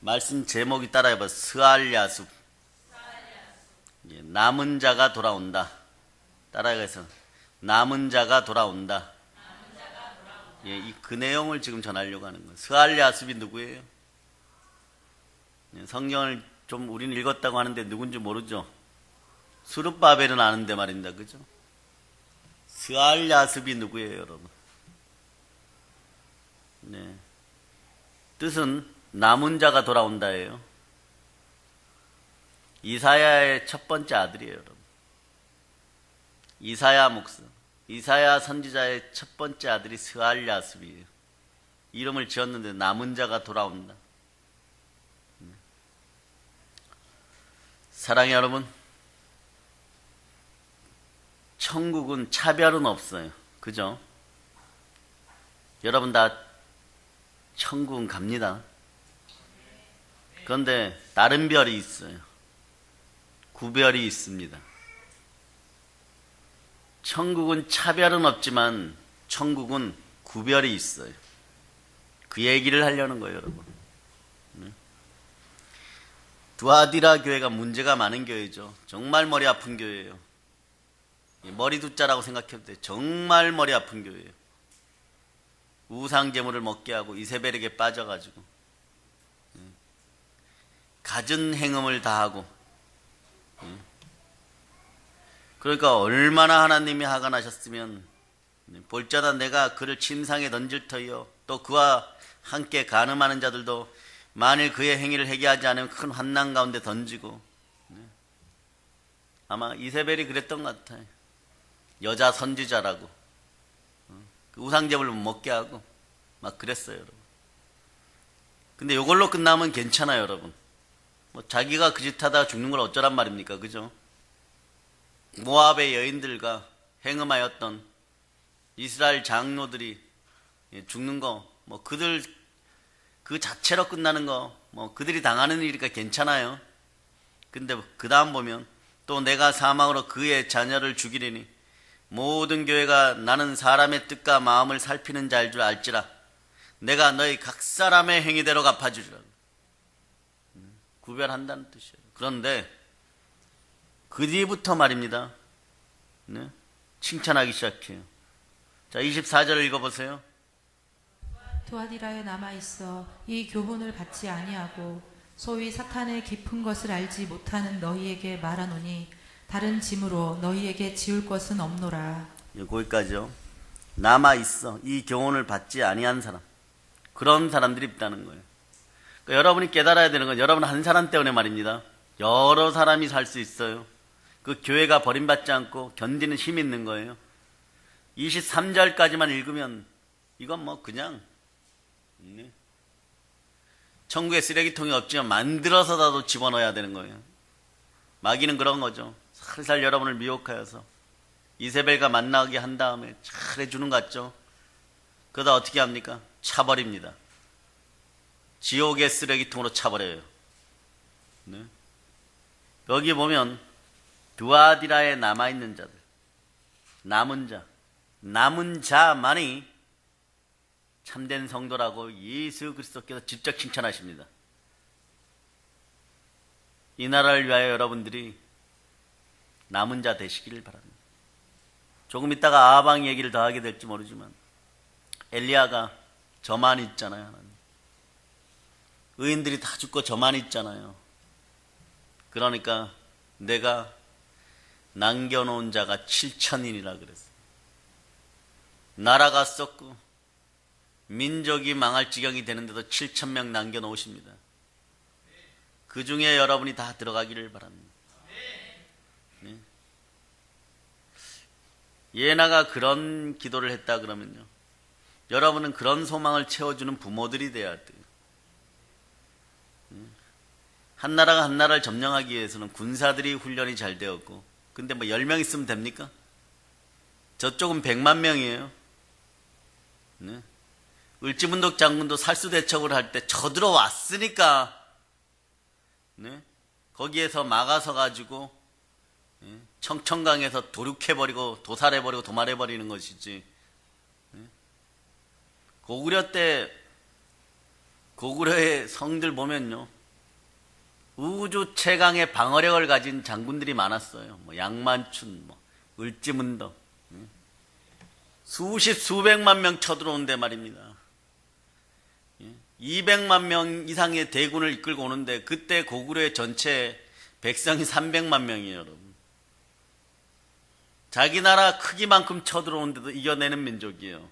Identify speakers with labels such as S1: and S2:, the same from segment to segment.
S1: 말씀 제목이 따라해봐. 스알야숲. 남은 자가 돌아온다. 따라해서 남은 자가 돌아온다. 그 내용을 지금 전하려고 하는 거예요. 스알야숲이 누구예요? 성경을 좀 우리는 읽었다고 하는데 누군지 모르죠. 스룹바벨은 아는데 말입니다. 그죠? 스알야숲이 누구예요, 여러분? 뜻은 남은 자가 돌아온다예요. 이사야의 첫 번째 아들이에요, 여러분. 이사야 목사, 이사야 선지자의 첫 번째 아들이 스알야숲이에요. 이름을 지었는데 남은 자가 돌아온다. 사랑의 여러분, 천국은 차별은 없어요. 그죠? 여러분 다 천국은 갑니다. 그런데 다른 별이 있어요. 구별이 있습니다. 천국은 차별은 없지만 천국은 구별이 있어요. 그 얘기를 하려는 거예요, 여러분. 두아디라 교회가 문제가 많은 교회죠. 정말 머리 아픈 교회예요. 머리 두자라고 생각해도 돼요. 정말 머리 아픈 교회예요. 우상 제물을 먹게 하고 이세벨에게 빠져가지고 갖은 행음을 다하고, 그러니까 얼마나 하나님이 화가 나셨으면 볼자다 내가 그를 침상에 던질 터이요 또 그와 함께 간음하는 자들도 만일 그의 행위를 회개하지 않으면 큰 환난 가운데 던지고. 아마 이세벨이 그랬던 것 같아요. 여자 선지자라고 우상제물을 먹게 하고 막 그랬어요, 여러분. 근데 이걸로 끝나면 괜찮아요, 여러분. 자기가 그 짓 하다가 죽는 걸 어쩌란 말입니까? 그죠? 모압의 여인들과 행음하였던 이스라엘 장로들이 죽는 거, 그들 그 자체로 끝나는 거, 그들이 당하는 일이니까 괜찮아요. 근데 그 다음 보면 또 내가 사망으로 그의 자녀를 죽이리니 모든 교회가 나는 사람의 뜻과 마음을 살피는 자일 줄 알지라. 내가 너희 각 사람의 행위대로 갚아주리라. 구별한다는 뜻이에요. 그런데 그 뒤부터 말입니다. 칭찬하기 시작해요. 자, 24절을 읽어보세요.
S2: 두아디라에 남아있어 이 교훈을 받지 아니하고 소위 사탄의 깊은 것을 알지 못하는 너희에게 말하노니 다른 짐으로 너희에게 지울 것은 없노라. 거기까지요. 남아있어 이 교훈을 받지 아니한 사람, 그런 사람들이 있다는 거예요. 그러니까 여러분이 깨달아야 되는 건 여러분 한 사람 때문에 말입니다. 여러 사람이 살 수 있어요. 그 교회가 버림받지 않고 견디는 힘이 있는 거예요. 23절까지만 읽으면 이건 그냥 천국에 쓰레기통이 없지만 만들어서라도 집어넣어야 되는 거예요. 마귀는 그런 거죠. 살살 여러분을 미혹하여서 이세벨과 만나게 한 다음에 잘해주는 것 같죠. 그러다 어떻게 합니까? 차버립니다. 지옥의 쓰레기통으로 차버려요. 여기 보면 두아디라에 남아있는 자들, 남은 자만이 참된 성도라고 예수 그리스도께서 직접 칭찬하십니다. 이 나라를 위하여 여러분들이 남은 자 되시기를 바랍니다. 조금 있다가 아하방 얘기를 더 하게 될지 모르지만 엘리야가 저만 있잖아요. 하나님. 의인들이 다 죽고 저만 있잖아요. 그러니까 내가 남겨놓은 자가 7천인이라 그랬어요. 나라가 썩고 민족이 망할 지경이 되는데도 7,000명 남겨놓으십니다. 그 중에 여러분이 다 들어가기를 바랍니다. 예나가 그런 기도를 했다 그러면요, 여러분은 그런 소망을 채워주는 부모들이 돼야 돼요. 한 나라가 한 나라를 점령하기 위해서는 군사들이 훈련이 잘 되었고, 근데 10명 있으면 됩니까? 저쪽은 100만 명이에요. 을지문덕 장군도 살수대첩을 할 때 쳐들어왔으니까 거기에서 막아서 가지고 청천강에서 도륙해버리고 도살해버리고 도말해버리는 것이지. 고구려 때
S1: 고구려의 성들 보면요, 우주 최강의 방어력을 가진 장군들이 많았어요. 뭐 양만춘, 뭐 을지문덕, 수십 수백만 명 쳐들어오는데 말입니다. 200만 명 이상의 대군을 이끌고 오는데 그때 고구려의 전체 백성이 300만 명이에요, 여러분. 자기 나라 크기만큼 쳐들어오는데도 이겨내는 민족이에요.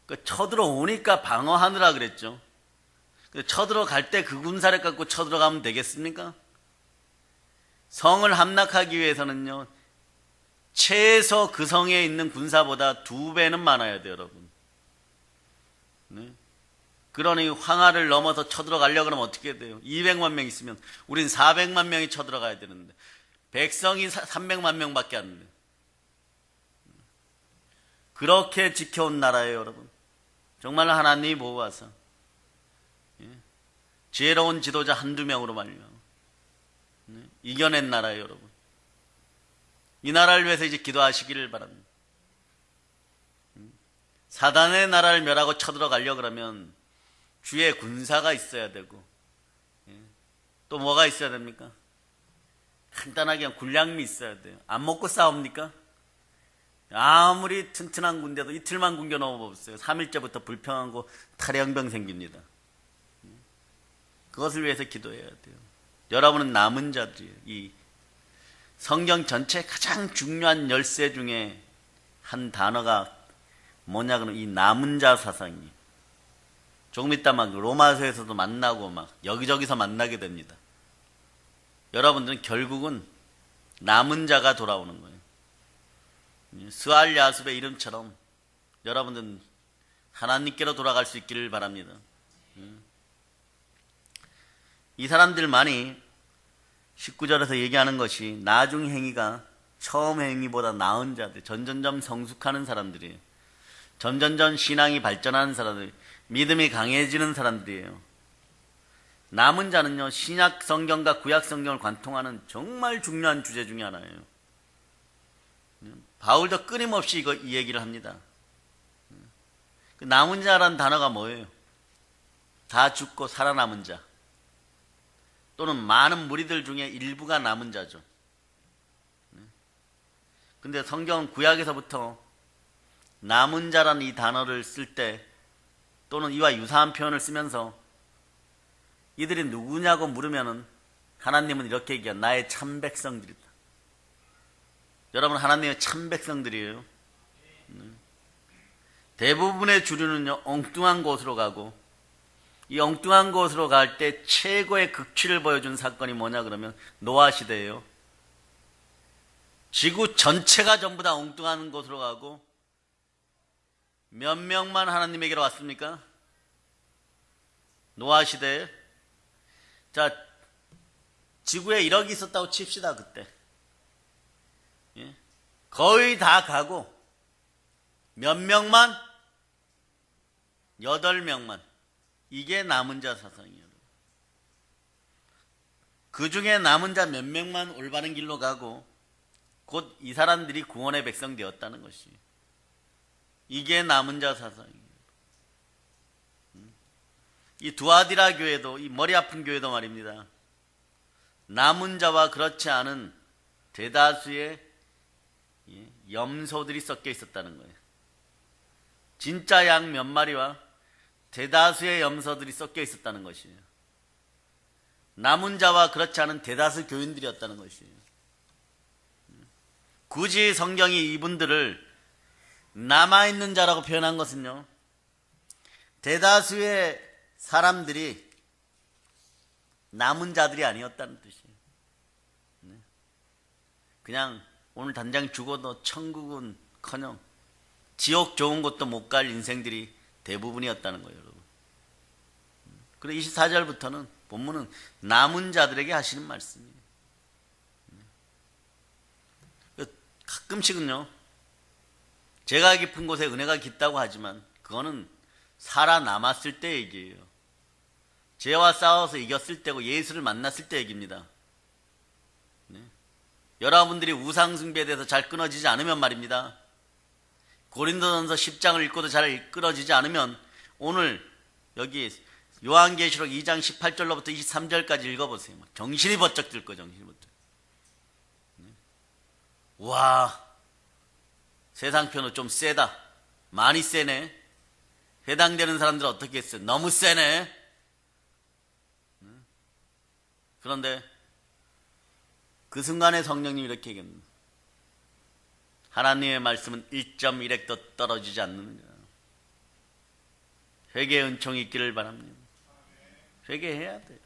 S1: 그 쳐들어오니까 방어하느라 그랬죠. 쳐들어갈 때 그 군사력 갖고 쳐들어가면 되겠습니까? 성을 함락하기 위해서는요, 최소 그 성에 있는 군사보다 2배는 많아야 돼요, 여러분. 네? 그러니 황하를 넘어서 쳐들어가려고 그러면 어떻게 돼요? 200만 명 있으면 우린 400만 명이 쳐들어가야 되는데 백성이 300만 명밖에 안 돼요. 그렇게 지켜온 나라예요, 여러분. 정말 하나님이 보호하사 지혜로운 지도자 한두 명으로 말미암아 이겨낸 나라예요, 여러분. 이 나라를 위해서 이제 기도하시기를 바랍니다. 사단의 나라를 멸하고 쳐들어가려고 그러면 주의 군사가 있어야 되고, 또 뭐가 있어야 됩니까? 간단하게 그냥 군량미 있어야 돼요. 안 먹고 싸웁니까? 아무리 튼튼한 군대도 이틀만 굶겨 넘어보세요. 3일째부터 불평하고 탈영병 생깁니다. 그것을 위해서 기도해야 돼요. 여러분은 남은 자들이에요. 이 성경 전체 가장 중요한 열쇠 중에 한 단어가 뭐냐 그러면 이 남은 자 사상이에요. 조금 이따 막 로마서에서도 만나고 막 여기저기서 만나게 됩니다. 여러분들은 결국은 남은 자가 돌아오는 거예요. 스알 야숲의 이름처럼 여러분들은 하나님께로 돌아갈 수 있기를 바랍니다. 이 사람들만이 19절에서 얘기하는 것이 나중 행위가 처음 행위보다 나은 자들, 점점점 성숙하는 사람들이에요. 점점점 신앙이 발전하는 사람들, 믿음이 강해지는 사람들이에요. 남은 자는요, 신약 성경과 구약 성경을 관통하는 정말 중요한 주제 중에 하나예요. 바울도 끊임없이 이 얘기를 합니다. 그 남은 자라는 단어가 뭐예요? 다 죽고 살아남은 자, 또는 많은 무리들 중에 일부가 남은 자죠. 근데 성경은 구약에서부터 남은 자라는 이 단어를 쓸 때, 또는 이와 유사한 표현을 쓰면서 이들이 누구냐고 물으면은 하나님은 이렇게 얘기해요. 나의 참백성들이다. 여러분, 하나님의 참백성들이에요. 대부분의 주류는요, 엉뚱한 곳으로 가고, 이 엉뚱한 곳으로 갈 때 최고의 극치를 보여준 사건이 뭐냐 그러면 노아 시대예요. 지구 전체가 전부 다 엉뚱한 곳으로 가고 몇 명만 하나님에게로 왔습니까? 노아 시대에. 자, 지구에 1억이 있었다고 칩시다. 그때 거의 다 가고 몇 명만? 8명만. 이게 남은 자 사상이에요. 그 중에 남은 자 몇 명만 올바른 길로 가고 곧 이 사람들이 구원의 백성 되었다는 것이, 이게 남은 자 사상이에요. 이 두아디라 교회도, 이 머리 아픈 교회도 말입니다. 남은 자와 그렇지 않은 대다수의 염소들이 섞여 있었다는 거예요. 진짜 양 몇 마리와 대다수의 염소들이 섞여 있었다는 것이에요. 남은 자와 그렇지 않은 대다수 교인들이었다는 것이에요. 굳이 성경이 이분들을 남아있는 자라고 표현한 것은요, 대다수의 사람들이 남은 자들이 아니었다는 뜻이에요. 그냥 오늘 당장 죽어도 천국은커녕 지옥 좋은 곳도 못 갈 인생들이 대부분이었다는 거예요, 여러분. 그리고 24절부터는 본문은 남은 자들에게 하시는 말씀이에요. 가끔씩은요, 죄가 깊은 곳에 은혜가 깊다고 하지만 그거는 살아남았을 때 얘기예요. 죄와 싸워서 이겼을 때고 예수를 만났을 때 얘기입니다. 여러분들이 우상숭배에 대해서 잘 끊어지지 않으면 말입니다. 고린도전서 10장을 읽고도 잘 끊어지지 않으면 오늘 여기 요한계시록 2장 18절로부터 23절까지 읽어보세요. 정신이 번쩍 들 거예요. 정신이 번쩍. 와, 세상 편은 좀 세다. 많이 세네. 해당되는 사람들은 어떻게 했어요? 너무 세네. 그런데 그 순간에 성령님이 이렇게 얘기합니다. 하나님의 말씀은 1.1핵도 떨어지지 않느냐. 회개의 은총이 있기를 바랍니다. 회개해야 돼요.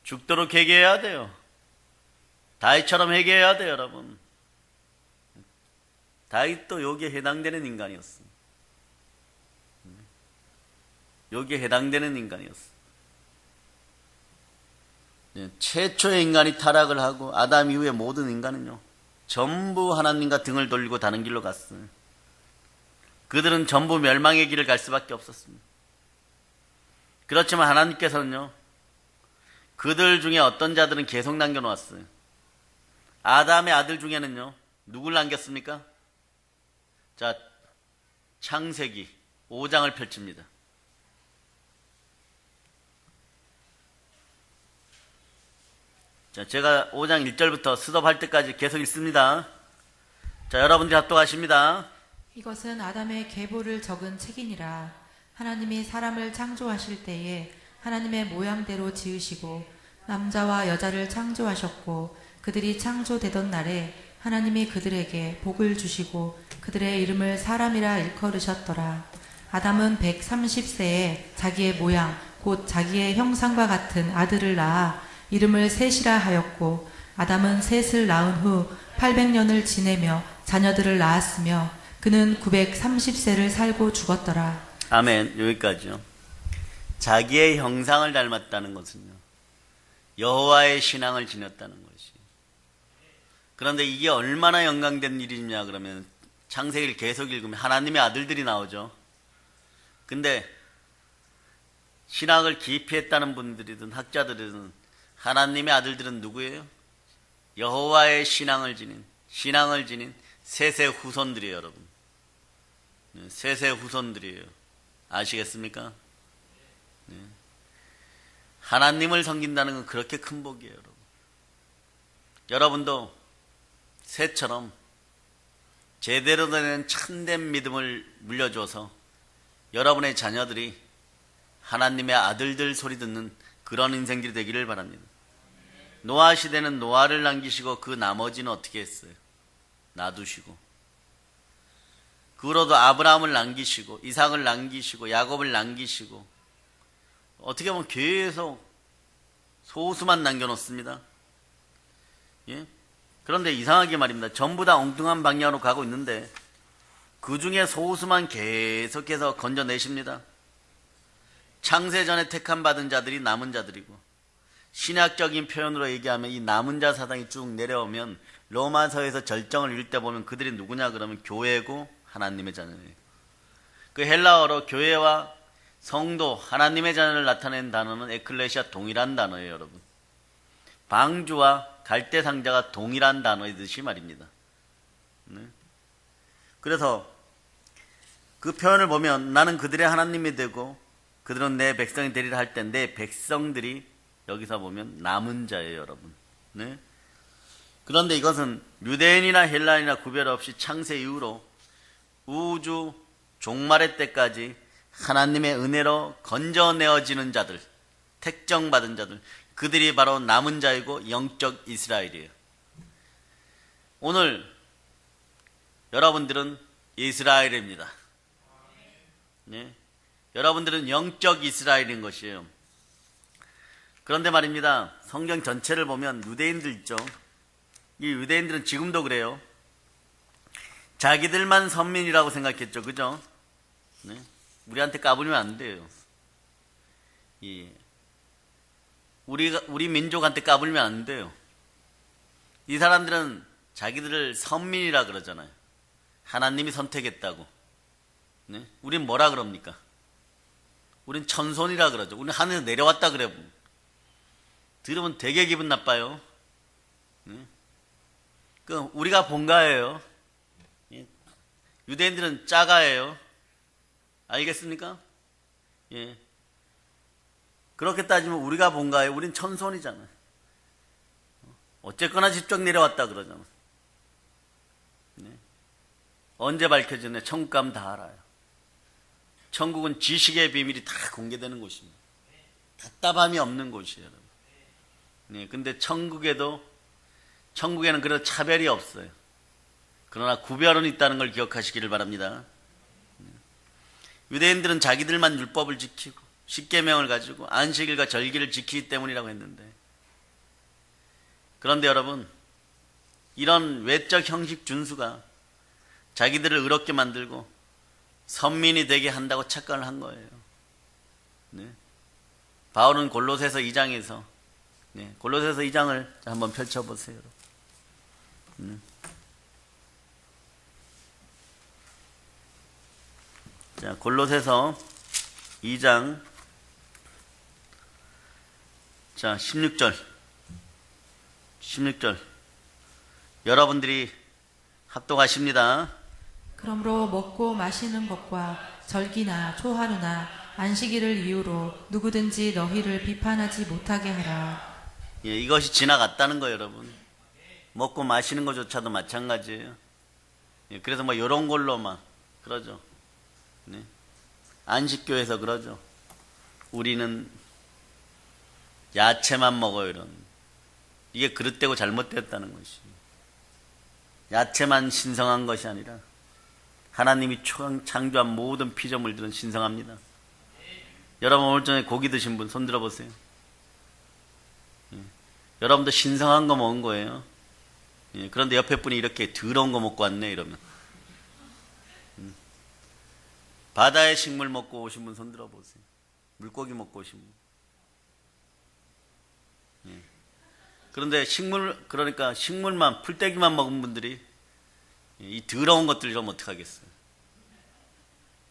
S1: 죽도록 회개해야 돼요. 다윗처럼 회개해야 돼요, 여러분. 다윗도 여기에 해당되는 인간이었어. 여기에 해당되는 인간이었어. 최초의 인간이 타락을 하고 아담 이후의 모든 인간은요, 전부 하나님과 등을 돌리고 다른 길로 갔어요. 그들은 전부 멸망의 길을 갈 수밖에 없었습니다. 그렇지만 하나님께서는요, 그들 중에 어떤 자들은 계속 남겨놓았어요. 아담의 아들 중에는요, 누굴 남겼습니까? 자, 창세기 5장을 펼칩니다. 자, 제가 5장 1절부터 스톱할 때까지 계속 읽습니다. 자, 여러분들이 합독하십니다.
S2: 이것은 아담의 계보를 적은 책이니라. 하나님이 사람을 창조하실 때에 하나님의 모양대로 지으시고 남자와 여자를 창조하셨고 그들이 창조되던 날에 하나님이 그들에게 복을 주시고 그들의 이름을 사람이라 일컬으셨더라. 아담은 130세에 자기의 모양 곧 자기의 형상과 같은 아들을 낳아 이름을 셋이라 하였고 아담은 셋을 낳은 후 800년을 지내며 자녀들을 낳았으며 그는 930세를 살고 죽었더라.
S1: 아멘. 여기까지요. 자기의 형상을 닮았다는 것은요, 여호와의 신앙을 지녔다는 것이. 그런데 이게 얼마나 영광된 일이냐 그러면 창세기를 계속 읽으면 하나님의 아들들이 나오죠. 근데 신학을 깊이 했다는 분들이든 학자들이든 하나님의 아들들은 누구예요? 여호와의 신앙을 지닌 셋의 후손들이에요, 여러분. 셋의 후손들이에요. 아시겠습니까? 네. 하나님을 섬긴다는 건 그렇게 큰 복이에요, 여러분. 여러분도 셋처럼 제대로 된 참된 믿음을 물려줘서 여러분의 자녀들이 하나님의 아들들 소리 듣는 그런 인생들이 되기를 바랍니다. 노아 시대는 노아를 남기시고 그 나머지는 어떻게 했어요? 놔두시고. 그 후로도 아브라함을 남기시고 이삭을 남기시고 야곱을 남기시고 어떻게 보면 계속 소수만 남겨놓습니다. 예? 그런데 이상하게 말입니다. 전부 다 엉뚱한 방향으로 가고 있는데 그 중에 소수만 계속해서 건져내십니다. 창세전에 택함 받은 자들이 남은 자들이고 신학적인 표현으로 얘기하면 이 남은 자 사상이 쭉 내려오면 로마서에서 절정을 읽을 때 보면 그들이 누구냐 그러면 교회고 하나님의 자녀예요. 그 헬라어로 교회와 성도, 하나님의 자녀를 나타내는 단어는 에클레시아 동일한 단어예요, 여러분. 방주와 갈대상자가 동일한 단어이듯이 말입니다. 네. 그래서 그 표현을 보면 나는 그들의 하나님이 되고 그들은 내 백성이 되리라 할 때 내 백성들이 여기서 보면 남은 자예요, 여러분. 네. 그런데 이것은 유대인이나 헬라인이나 구별 없이 창세 이후로 우주 종말의 때까지 하나님의 은혜로 건져내어지는 자들, 택정받은 자들, 그들이 바로 남은 자이고 영적 이스라엘이에요. 오늘 여러분들은 이스라엘입니다. 네. 여러분들은 영적 이스라엘인 것이에요. 그런데 말입니다. 성경 전체를 보면 유대인들 있죠. 이 유대인들은 지금도 그래요. 자기들만 선민이라고 생각했죠. 그죠? 네? 우리한테 까불면 안 돼요. 우리 민족한테 까불면 안 돼요. 이 사람들은 자기들을 선민이라 그러잖아요. 하나님이 선택했다고. 네? 우린 뭐라 그럽니까? 우린 천손이라 그러죠. 우린 하늘에서 내려왔다 그래요. 들으면 되게 기분 나빠요. 네? 그 우리가 본가예요. 유대인들은 짜가예요. 알겠습니까? 예. 그렇게 따지면 우리가 본가에 우린 천손이잖아요. 어쨌거나 직접 내려왔다 그러잖아. 네. 언제 밝혀지냐? 천국 가면 다 알아요. 천국은 지식의 비밀이 다 공개되는 곳입니다. 답답함이 없는 곳이에요, 여러분. 네, 근데 천국에는 그래도 차별이 없어요. 그러나 구별은 있다는 걸 기억하시기를 바랍니다. 유대인들은 자기들만 율법을 지키고 십계명을 가지고 안식일과 절기를 지키기 때문이라고 했는데, 그런데 여러분, 이런 외적 형식 준수가 자기들을 의롭게 만들고 선민이 되게 한다고 착각을 한 거예요. 네. 바울은 골로새서 2장에서 골로새서 2장을 한번 펼쳐보세요. 자, 골로새서 2장 자 16절 여러분들이 합독하십니다.
S2: 그러므로 먹고 마시는 것과 절기나 초하루나 안식일을 이유로 누구든지 너희를 비판하지 못하게 하라.
S1: 예, 이것이 지나갔다는 거예요, 여러분. 먹고 마시는 것조차도 마찬가지예요. 예, 그래서 뭐 이런 걸로 막 그러죠. 네. 안식교에서 그러죠. 우리는 야채만 먹어요, 이런. 이게 그릇되고 잘못되었다는 것이. 야채만 신성한 것이 아니라 하나님이 창조한 모든 피조물들은 신성합니다. 여러분 오늘 저녁에 고기 드신 분 손 들어보세요. 예. 여러분도 신성한 거 먹은 거예요. 예. 그런데 옆에 분이 이렇게 더러운 거 먹고 왔네 이러면. 바다의 식물 먹고 오신 분 손 들어보세요. 물고기 먹고 오신 분. 예. 그런데 그러니까 식물만, 풀떼기만 먹은 분들이 이 더러운 것들 좀 어떡하겠어요.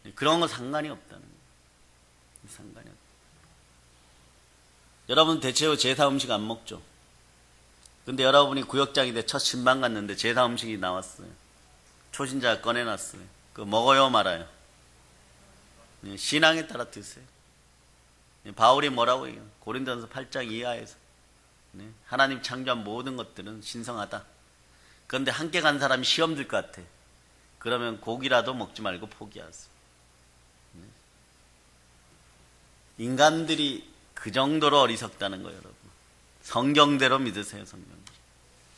S1: 예. 그런 건 상관이 없다는 거예요. 상관이 없다. 여러분 대체로 제사 음식 안 먹죠. 근데 여러분이 구역장이 돼 첫 신방 갔는데 제사 음식이 나왔어요. 초신자가 꺼내놨어요. 그거 먹어요 말아요? 신앙에 따라 드세요. 바울이 뭐라고 해요? 고린도전서 8장 이하에서 하나님 창조한 모든 것들은 신성하다. 그런데 함께 간 사람이 시험 들 것 같아. 그러면 고기라도 먹지 말고 포기하세요. 인간들이 그 정도로 어리석다는 거예요, 여러분. 성경대로 믿으세요, 성경.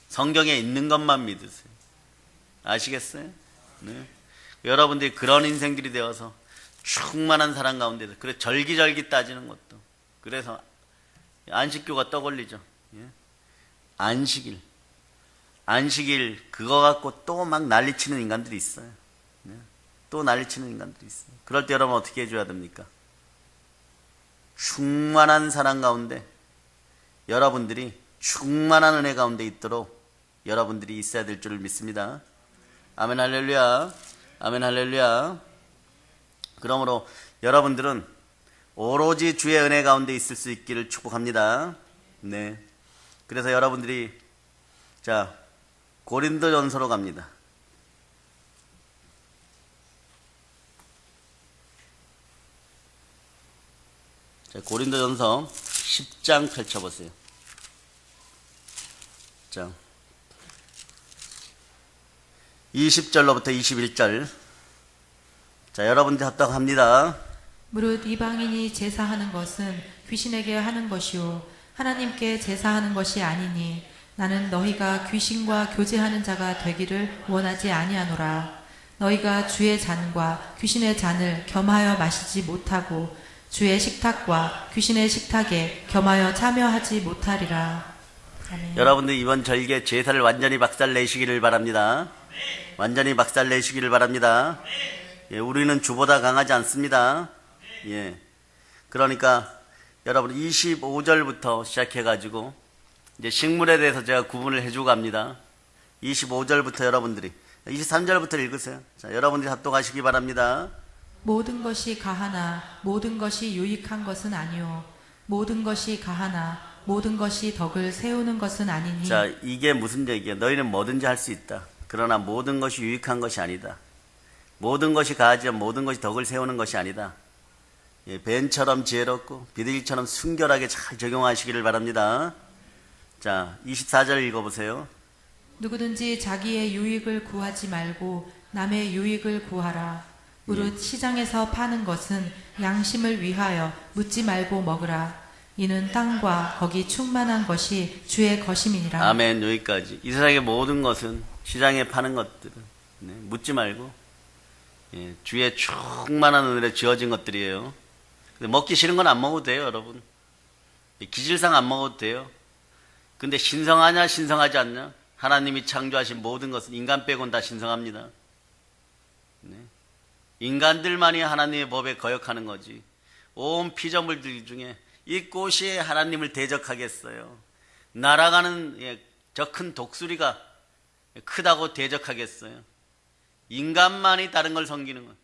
S1: 성경에 있는 것만 믿으세요. 아시겠어요? 네. 여러분들이 그런 인생들이 되어서 충만한 사랑 가운데서 그래 절기절기 따지는 것도 그래서 안식교가 떠걸리죠. 예? 안식일 그거 갖고 또 막 난리치는 인간들이 있어요. 예? 또 난리치는 인간들이 있어요. 그럴 때 여러분 어떻게 해줘야 됩니까? 충만한 사랑 가운데 여러분들이 충만한 은혜 가운데 있도록 여러분들이 있어야 될 줄을 믿습니다. 아멘 할렐루야. 아멘 할렐루야. 그러므로 여러분들은 오로지 주의 은혜 가운데 있을 수 있기를 축복합니다. 네. 그래서 여러분들이 자 고린도전서로 갑니다. 자, 고린도전서 10장 펼쳐보세요. 자, 20절로부터 21절. 자, 여러분들 합독합니다.
S2: 무릇 이방인이 제사하는 것은 귀신에게 하는 것이요 하나님께 제사하는 것이 아니니 나는 너희가 귀신과 교제하는 자가 되기를 원하지 아니하노라. 너희가 주의 잔과 귀신의 잔을 겸하여 마시지 못하고 주의 식탁과 귀신의 식탁에 겸하여 참여하지 못하리라. 아멘.
S1: 여러분들 이번 절기에 제사를 완전히 박살내시기를 바랍니다. 완전히 박살내시기를 바랍니다. 예, 우리는 주보다 강하지 않습니다. 예. 그러니까 여러분 25절부터 시작해가지고 이제 식물에 대해서 제가 구분을 해주고 갑니다. 25절부터 여러분들이 23절부터 읽으세요. 자, 여러분들이 합독하시기 바랍니다.
S2: 모든 것이 가하나 모든 것이 유익한 것은 아니요 모든 것이 가하나 모든 것이 덕을 세우는 것은 아니니.
S1: 자, 이게 무슨 얘기야? 너희는 뭐든지 할 수 있다. 그러나 모든 것이 유익한 것이 아니다. 모든 것이 가하지만 모든 것이 덕을 세우는 것이 아니다. 예, 벤처럼 지혜롭고 비둘기처럼 순결하게 잘 적용하시기를 바랍니다. 자, 24절 읽어보세요.
S2: 누구든지 자기의 유익을 구하지 말고 남의 유익을 구하라. 무릇 시장에서 파는 것은 양심을 위하여 묻지 말고 먹으라. 이는 땅과 거기 충만한 것이 주의 것임이니라.
S1: 아멘. 여기까지. 이 세상의 모든 것은 시장에 파는 것들은 네, 묻지 말고 예, 주의 충만한 은혜로 지어진 것들이에요. 근데 먹기 싫은 건 안 먹어도 돼요, 여러분. 기질상 안 먹어도 돼요. 근데 신성하냐 신성하지 않냐? 하나님이 창조하신 모든 것은 인간 빼고는 다 신성합니다. 네. 인간들만이 하나님의 법에 거역하는 거지. 온 피조물들 중에 이 꽃이 하나님을 대적하겠어요. 날아가는 저 큰 독수리가 크다고 대적하겠어요. 인간만이 다른 걸 섬기는 거예요.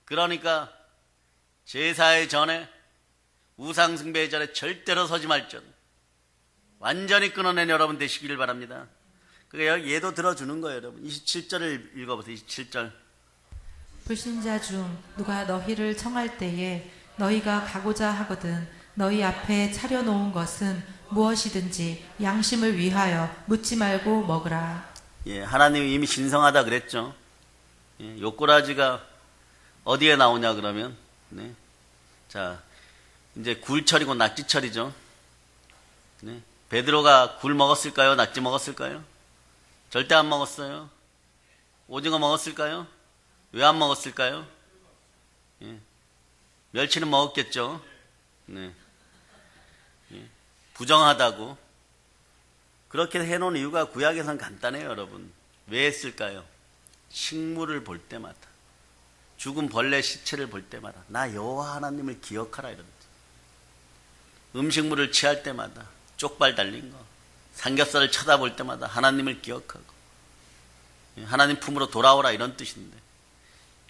S1: 그러니까 제사의 전에 우상 숭배의 전에 절대로 서지 말전. 완전히 끊어낸 여러분 되시기를 바랍니다. 그러니까 얘도 들어주는 거예요, 여러분. 27절을 읽어보세요. 27절.
S2: 불신자 중 누가 너희를 청할 때에 너희가 가고자 하거든 너희 앞에 차려놓은 것은 무엇이든지 양심을 위하여 묻지 말고 먹으라.
S1: 예, 하나님이 이미 신성하다 그랬죠. 예, 요꼬라지가 어디에 나오냐 그러면, 네. 자, 이제 굴철이고 낙지철이죠. 네. 베드로가 굴 먹었을까요? 낙지 먹었을까요? 절대 안 먹었어요. 오징어 먹었을까요? 왜 안 먹었을까요? 예. 멸치는 먹었겠죠. 네. 예. 부정하다고. 그렇게 해놓은 이유가 구약에선 간단해요, 여러분. 왜 했을까요? 식물을 볼 때마다, 죽은 벌레 시체를 볼 때마다 나 여호와 하나님을 기억하라 이런 뜻. 음식물을 취할 때마다 쪽발 달린 거, 삼겹살을 쳐다볼 때마다 하나님을 기억하고 하나님 품으로 돌아오라 이런 뜻인데,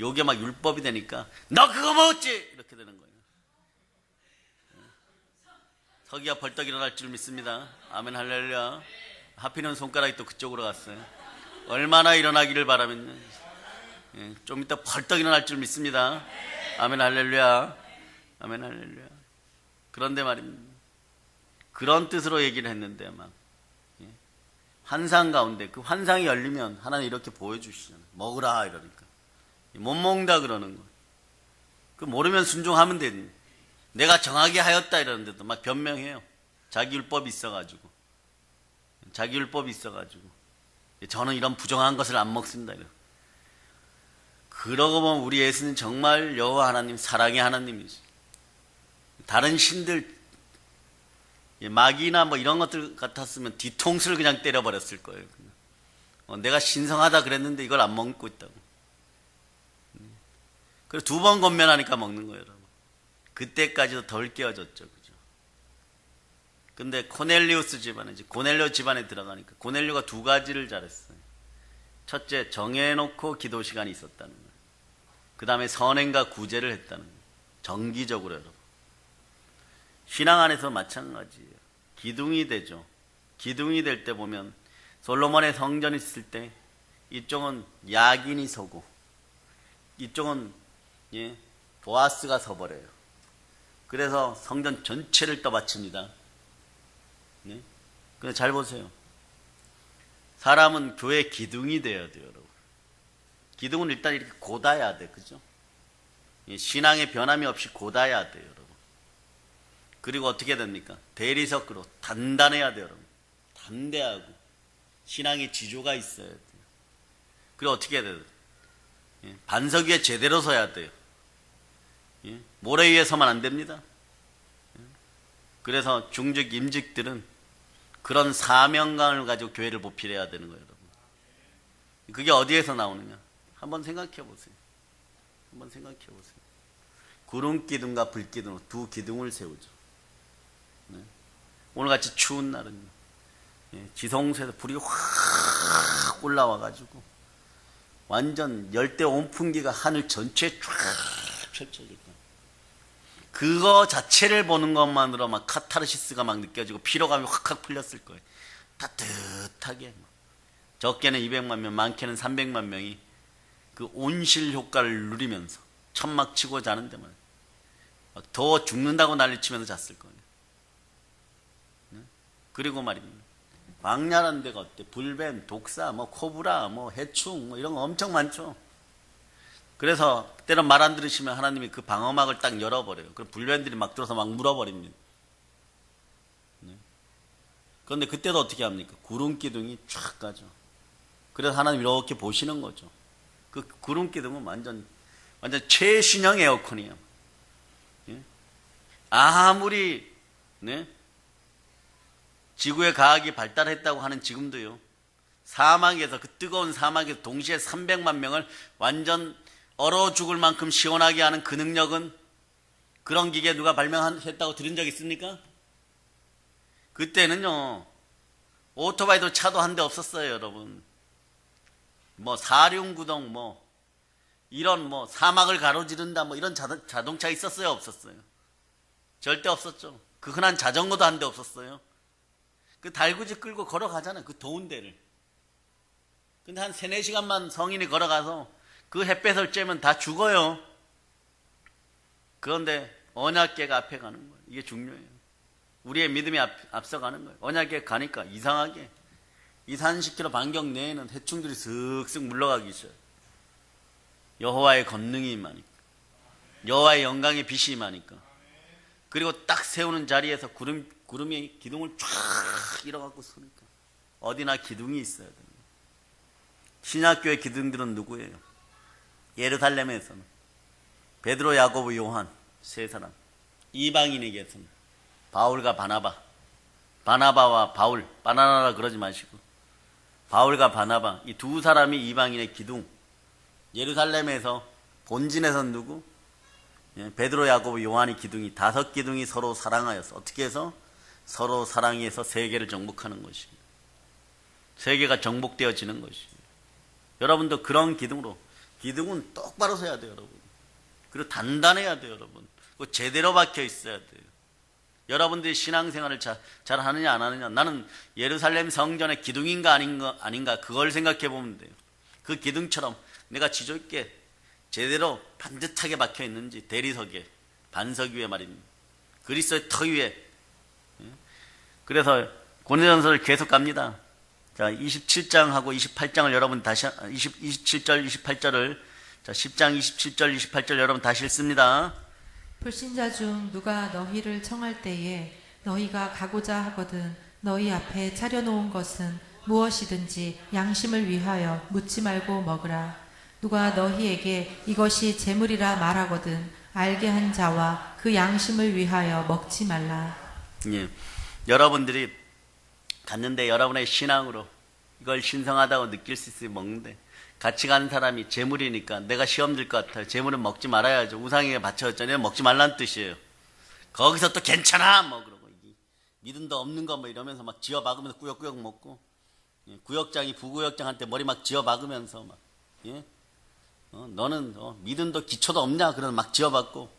S1: 요게 막 율법이 되니까 너 그거 먹었지 이렇게 되는 거예요. 서기가 벌떡 일어날 줄 믿습니다. 아멘 할렐루야. 하필이면 손가락이 또 그쪽으로 갔어요. 얼마나 일어나기를 바라면요. 예, 좀 이따 벌떡 일어날 줄 믿습니다. 아멘 할렐루야. 아멘 할렐루야. 그런데 말입니다. 그런 뜻으로 얘기를 했는데 막 예, 환상 가운데 그 환상이 열리면 하나님 이렇게 보여주시잖아요. 먹으라 이러니까 못 먹는다 그러는 거. 그 모르면 순종하면 되니. 내가 정하게 하였다 이러는데도 막 변명해요. 자기 율법이 있어가지고. 자기 율법이 있어가지고. 저는 이런 부정한 것을 안 먹습니다. 이러. 그러고 보면 우리 예수는 정말 여호와 하나님 사랑의 하나님이지. 다른 신들 마귀나 뭐 이런 것들 같았으면 뒤통수를 그냥 때려버렸을 거예요. 내가 신성하다 그랬는데 이걸 안 먹고 있다고. 그래서 2번 권면하니까 먹는 거예요, 여러분. 그때까지도 덜 깨어졌죠, 그죠? 근데 코넬리우스 집안에, 이제 고넬료 집안에 들어가니까 고넬료가 2가지를 잘했어요. 첫째, 정해놓고 기도 시간이 있었다는 거예요. 그 다음에 선행과 구제를 했다는 거예요. 정기적으로 여러분. 신앙 안에서 마찬가지예요. 기둥이 되죠. 기둥이 될 때 보면 솔로몬의 성전이 있을 때 이쪽은 야긴이 서고 이쪽은 예, 보아스가 서버려요. 그래서 성전 전체를 떠받칩니다. 네? 근데 잘 보세요. 사람은 교회 기둥이 되어야 돼요, 여러분. 기둥은 일단 이렇게 곧아야 돼, 그죠? 신앙의 변함이 없이 곧아야 돼요, 여러분. 그리고 어떻게 됩니까? 대리석으로 단단해야 돼요, 여러분. 담대하고 신앙의 지조가 있어야 돼요. 그리고 어떻게 해야 돼요? 반석 위에 제대로 서야 돼요. 모래 위에 서면 안 됩니다. 그래서 중직, 임직들은 그런 사명감을 가지고 교회를 보필해야 되는 거예요, 여러분. 그게 어디에서 나오느냐? 한번 생각해 보세요. 한번 생각해 보세요. 구름 기둥과 불 기둥으로 2 기둥을 세우죠. 네. 오늘같이 추운 날은요. 지성소에서 불이 확 올라와가지고 완전 열대 온풍기가 하늘 전체에 쫙 펼쳐질 거예요. 그거 자체를 보는 것만으로 막 카타르시스가 막 느껴지고 피로감이 확 풀렸을 거예요. 따뜻하게. 적게는 200만 명, 많게는 300만 명이 그 온실 효과를 누리면서 천막 치고 자는 데만 더 죽는다고 난리치면서 잤을 거예요. 네? 그리고 말입니다. 광야라는 데가 어때? 불뱀, 독사, 뭐 코브라, 뭐 해충, 뭐 이런 거 엄청 많죠. 그래서 때론 말 안 들으시면 하나님이 그 방어막을 딱 열어버려요. 그럼 불뱀들이 막 들어서 막 물어버립니다. 네? 그런데 그때도 어떻게 합니까? 구름 기둥이 쫙 가죠. 그래서 하나님 이렇게 보시는 거죠. 그 구름 기둥은 완전 최신형 에어컨이에요. 예? 아무리 네? 지구의 과학이 발달했다고 하는 지금도요. 사막에서 그 뜨거운 사막에서 동시에 300만 명을 완전 얼어 죽을 만큼 시원하게 하는 그 능력은 그런 기계 누가 발명했다고 들은 적 있습니까? 그때는요. 오토바이도 차도 한 대 없었어요, 여러분. 뭐 사륜구동 뭐 이런 뭐 사막을 가로지른다 뭐 이런 자동차 있었어요, 없었어요? 절대 없었죠. 그 흔한 자전거도 한 대 없었어요. 그 달구지 끌고 걸어가잖아요. 그 더운 데를. 근데 한 3-4시간만 성인이 걸어가서 그 햇볕을 쬐면 다 죽어요. 그런데 언약궤가 앞에 가는 거예요. 이게 중요해요. 우리의 믿음이 앞서가는 거예요. 언약궤 가니까 이상하게 20-30km 반경 내에는 해충들이 슥슥 물러가기 시작해요. 여호와의 권능이 임하니까. 여호와의 영광의 빛이 임하니까. 그리고 딱 세우는 자리에서 구름이 기둥을 쫙 일어갖고 서니까 어디나 기둥이 있어야 됩니다. 신약교의 기둥들은 누구예요? 예루살렘에서는 베드로, 야고보, 요한 세 사람. 이방인에게서는 바울과 바나바. 바나바와 바울, 바나나라 그러지 마시고 바울과 바나바 이 두 사람이 이방인의 기둥. 예루살렘에서 본진에서는 누구? 베드로, 야고보, 요한이 기둥이 5기둥이 서로 사랑하여서 어떻게 해서? 서로 사랑해서 세계를 정복하는 것입니다. 세계가 정복되어지는 것입니다. 여러분도 그런 기둥으로 기둥은 똑바로 서야 돼요, 여러분. 그리고 단단해야 돼요, 여러분. 그리고 제대로 박혀 있어야 돼요. 여러분들이 신앙생활을 잘 하느냐 안 하느냐 나는 예루살렘 성전의 기둥인가 아닌가 그걸 생각해 보면 돼요. 그 기둥처럼 내가 지조 있게 제대로 반듯하게 박혀 있는지 대리석에 반석 위에 말입니다. 그리스도의 터 위에. 그래서 고린도전서를 계속 갑니다. 자, 27장하고 28장을 여러분 다시 27절 28절을 자, 10장 27절 28절 여러분 다시 읽습니다.
S2: 불신자 중 누가 너희를 청할 때에 너희가 가고자 하거든 너희 앞에 차려놓은 것은 무엇이든지 양심을 위하여 묻지 말고 먹으라. 누가 너희에게 이것이 재물이라 말하거든 알게 한 자와 그 양심을 위하여 먹지 말라.
S1: 예, 여러분들이 갔는데 여러분의 신앙으로 이걸 신성하다고 느낄 수 있으면 먹는데 같이 간 사람이 재물이니까 내가 시험 들 것 같아요. 재물은 먹지 말아야죠. 우상에게 바쳐졌잖아요. 먹지 말라는 뜻이에요. 거기서 또 괜찮아 뭐 그러고 믿음도 없는 거 뭐 이러면서 막 지어 박으면서 꾸역꾸역 먹고 구역장이 부구역장한테 머리 막 지어 박으면서 막 너는 믿음도 기초도 없냐 그런 막 지어 박고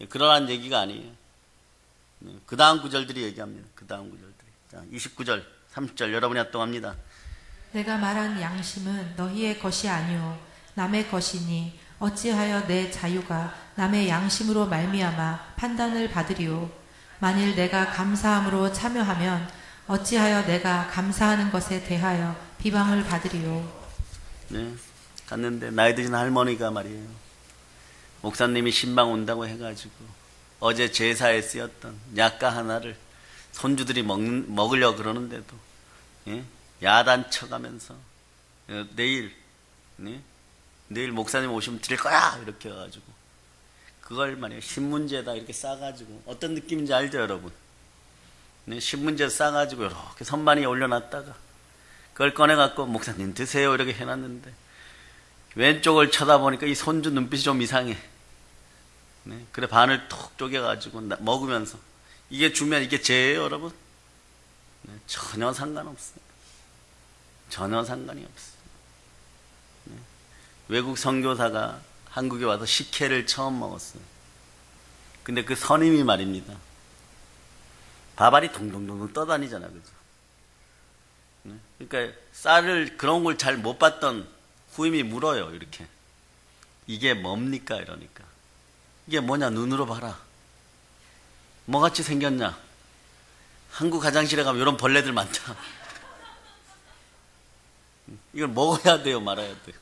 S1: 그러라는 얘기가 아니에요. 그 다음 구절들이 얘기합니다. 그 다음 구절들이. 자, 29절 30절 여러분이 합동합니다.
S2: 내가 말한 양심은 너희의 것이 아니오 남의 것이니 어찌하여 내 자유가 남의 양심으로 말미암아 판단을 받으리오. 만일 내가 감사함으로 참여하면 어찌하여 내가 감사하는 것에 대하여 비방을 받으리오.
S1: 네, 갔는데 나이 드신 할머니가 말이에요. 목사님이 신방 온다고 해가지고 어제 제사에 쓰였던 약가 하나를 손주들이 먹으려고 그러는데도 야단 쳐가면서 내일 목사님 오시면 드릴 거야 이렇게 해가지고 그걸 말이에요 신문지에다 이렇게 싸가지고 어떤 느낌인지 알죠 여러분? 신문지에 싸가지고 이렇게 선반 위에 올려놨다가 그걸 꺼내갖고 목사님 드세요 이렇게 해놨는데 왼쪽을 쳐다보니까 이 손주 눈빛이 좀 이상해. 그래 반을 톡 쪼개가지고 먹으면서 이게 주면 이게 죄예요 여러분? 전혀 상관없어요. 전혀 상관이 없어요. 외국 선교사가 한국에 와서 식혜를 처음 먹었어요. 근데 그 선임이 말입니다. 밥알이 동동동동 떠다니잖아, 그죠? 그러니까 쌀을 그런 걸 잘 못 봤던 후임이 물어요, 이렇게. 이게 뭡니까? 이러니까. 이게 뭐냐, 눈으로 봐라. 뭐같이 생겼냐? 한국 화장실에 가면 이런 벌레들 많다. 이걸 먹어야 돼요, 말아야 돼요?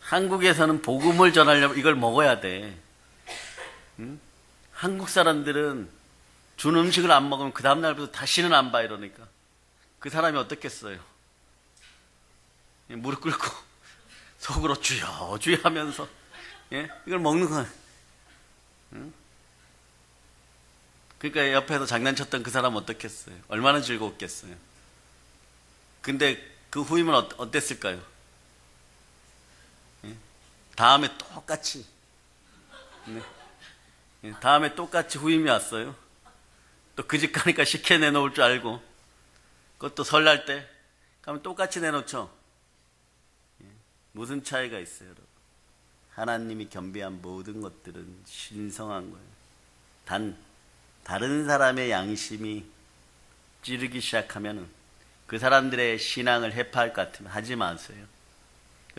S1: 한국에서는 복음을 전하려면 이걸 먹어야 돼. 한국 사람들은 준 음식을 안 먹으면 그 다음날부터 다시는 안 봐 이러니까 그 사람이 어떻겠어요? 무릎 꿇고 속으로 주여 주여 하면서 이걸 먹는 거야. 그러니까 옆에서 장난쳤던 그 사람 어떻겠어요? 얼마나 즐거웠겠어요? 근데 그 후임은 어땠을까요? 다음에 똑같이 다음에 똑같이 후임이 왔어요. 또 그 집 가니까 식혜 내놓을 줄 알고 그것도 설날 때 가면 똑같이 내놓죠. 무슨 차이가 있어요, 여러분? 하나님이 겸비한 모든 것들은 신성한 거예요. 단 다른 사람의 양심이 찌르기 시작하면 그 사람들의 신앙을 해파할 것 같으면 하지 마세요.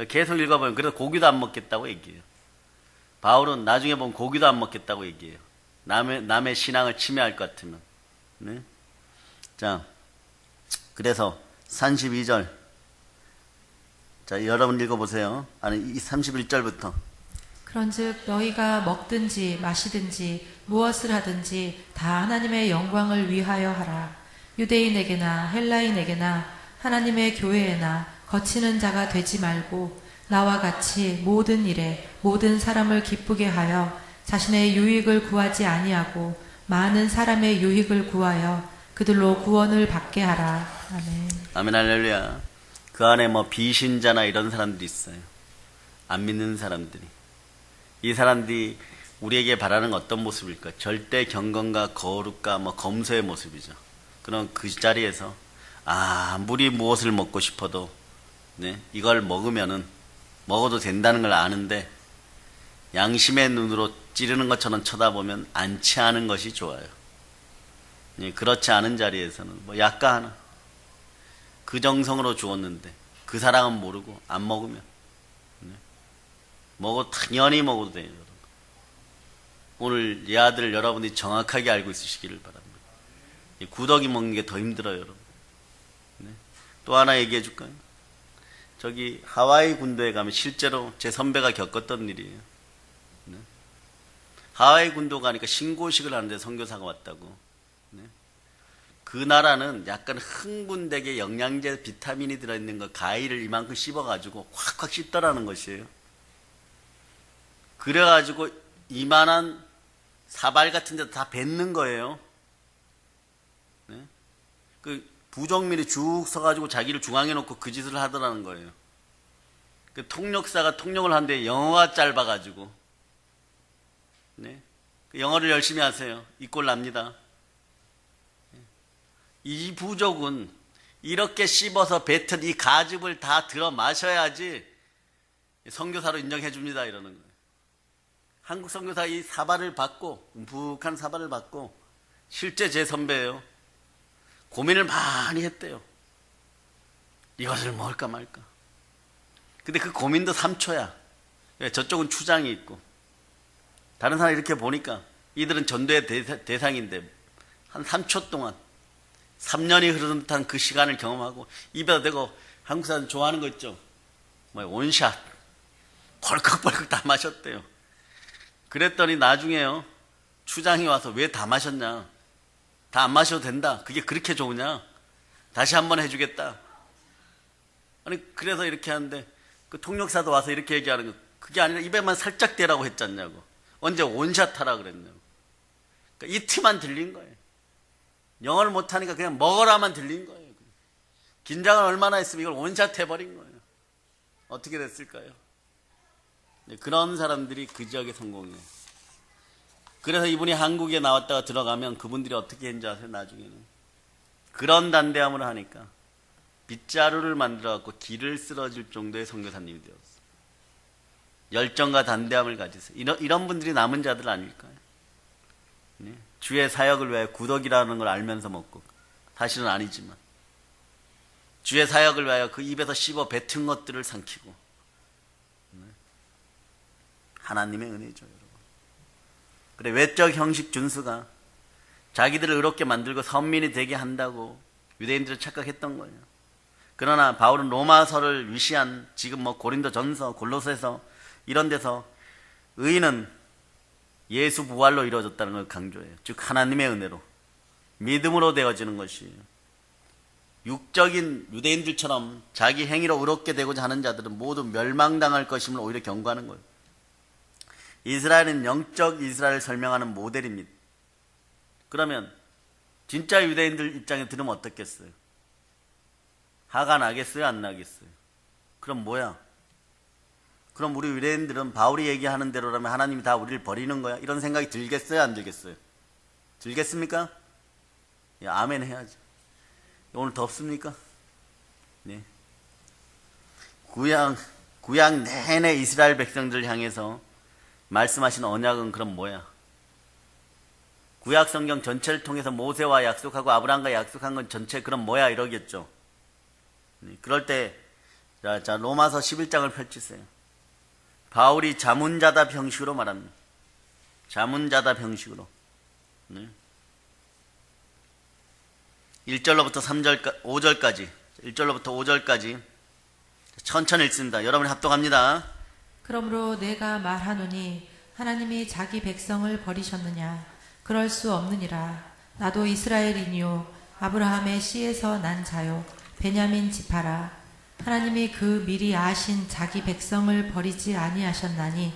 S1: 계속 읽어보면 그래서 고기도 안 먹겠다고 얘기해요. 바울은 나중에 보면 고기도 안 먹겠다고 얘기해요. 남의 신앙을 침해할 것 같으면. 네? 자, 그래서 32절. 자, 여러분 읽어보세요. 아니, 31절부터.
S2: 그런즉 너희가 먹든지 마시든지 무엇을 하든지 다 하나님의 영광을 위하여 하라. 유대인에게나 헬라인에게나 하나님의 교회에나 거치는 자가 되지 말고 나와 같이 모든 일에 모든 사람을 기쁘게 하여 자신의 유익을 구하지 아니하고 많은 사람의 유익을 구하여 그들로 구원을 받게 하라. 아멘.
S1: 아멘 할렐루야. 그 안에 뭐 비신자나 이런 사람들이 있어요. 안 믿는 사람들이. 이 사람들이 우리에게 바라는 어떤 모습일까? 절대 경건과 거룩과 뭐 검소의 모습이죠. 그럼 그 자리에서 아무리 무엇을 먹고 싶어도 이걸 먹어도 된다는 걸 아는데 양심의 눈으로 찌르는 것처럼 쳐다보면 안치 않은 것이 좋아요. 그렇지 않은 자리에서는 뭐 약가 하나 그 정성으로 주었는데 그 사랑은 모르고 안 먹으면 당연히 먹어도 돼요. 여러분. 오늘 이 아들을 여러분이 정확하게 알고 있으시기를 바랍니다. 구더기 먹는 게 더 힘들어요, 여러분. 또 하나 얘기해 줄까요? 저기 하와이 군도에 가면 실제로 제 선배가 겪었던 일이에요. 하와이 군도 가니까 신고식을 하는데 선교사가 왔다고. 그 나라는 약간 흥분되게 영양제 비타민이 들어있는 거 가위를 이만큼 씹어가지고 확확 씹더라는 것이에요. 그래가지고 이만한 사발 같은 데도 다 뱉는 거예요. 그 부정민이 쭉 서가지고 자기를 중앙에 놓고 그 짓을 하더라는 거예요. 그 통역사가 통역을 하는데 영어가 짧아가지고 영어를 열심히 하세요. 이 꼴 납니다. 이 부족은 이렇게 씹어서 뱉은 이 가즙을 다 들어 마셔야지 선교사로 인정해 줍니다. 이러는 거예요. 한국 선교사 이 사발을 받고 움푹한 사발을 받고 실제 제 선배예요. 고민을 많이 했대요. 이것을 먹을까 말까. 근데 그 고민도 3초야. 저쪽은 추장이 있고 다른 사람 이렇게 보니까 이들은 전도의 대상인데 한 3초 동안 3년이 흐르는 듯한 그 시간을 경험하고 입에다 대고 한국 사람 좋아하는 거 있죠. 원샷 벌컥벌컥 다 마셨대요. 그랬더니 나중에요. 추장이 와서 왜 다 마셨냐. 다 안 마셔도 된다. 그게 그렇게 좋으냐. 다시 한번 해주겠다. 아니 그래서 이렇게 하는데 그 통역사도 와서 이렇게 얘기하는 거 그게 아니라 입에만 살짝 대라고 했잖냐고. 언제 원샷 하라 그랬냐고. 그러니까 이 티만 들린 거예요. 영어를 못하니까 그냥 먹어라만 들린 거예요. 긴장을 얼마나 했으면 이걸 원샷 해버린 거예요. 어떻게 됐을까요? 그런 사람들이 그 지역의 성공이에요. 그래서 이분이 한국에 나왔다가 들어가면 그분들이 어떻게 했는지 아세요? 나중에는 그런 담대함을 하니까 빗자루를 만들어갖고 길을 쓸어줄 정도의 선교사님이 되었어요. 열정과 담대함을 가지세요. 이런 분들이 남은 자들 아닐까요? 주의 사역을 위하여 구덕이라는 걸 알면서 먹고 사실은 아니지만 주의 사역을 위하여 그 입에서 씹어 뱉은 것들을 삼키고 하나님의 은혜죠, 여러분. 그래, 외적 형식 준수가 자기들을 의롭게 만들고 선민이 되게 한다고 유대인들은 착각했던 거예요. 그러나 바울은 로마서를 위시한 지금 뭐 고린도전서, 골로새서 이런 데서 의인은 예수 부활로 이루어졌다는 걸 강조해요. 즉 하나님의 은혜로 믿음으로 되어지는 것이에요. 육적인 유대인들처럼 자기 행위로 의롭게 되고자 하는 자들은 모두 멸망당할 것임을 오히려 경고하는 거예요. 이스라엘은 영적 이스라엘을 설명하는 모델입니다. 그러면 진짜 유대인들 입장에 들으면 어떻겠어요? 화가 나겠어요? 안 나겠어요? 그럼 뭐야? 그럼 우리 유대인들은 바울이 얘기하는 대로라면 하나님이 다 우리를 버리는 거야? 이런 생각이 들겠어요? 안 들겠어요? 들겠습니까? 예, 아멘 해야죠. 오늘 덥습니까? 네. 구약 내내 이스라엘 백성들을 향해서 말씀하신 언약은 그럼 뭐야? 구약 성경 전체를 통해서 모세와 약속하고 아브라함과 약속한 건 전체 그럼 뭐야? 이러겠죠. 그럴 때 자 로마서 11장을 펼치세요. 바울이 자문자답 형식으로 말합니다. 자문자답 형식으로. 1절로부터 5절까지 1절로부터 5절까지 천천히 읽습니다. 여러분이 합독합니다.
S2: 그러므로 내가 말하노니 하나님이 자기 백성을 버리셨느냐? 그럴 수 없느니라. 나도 이스라엘이니요 아브라함의 씨에서 난 자요 베냐민 지파라. 하나님이 그 미리 아신 자기 백성을 버리지 아니하셨나니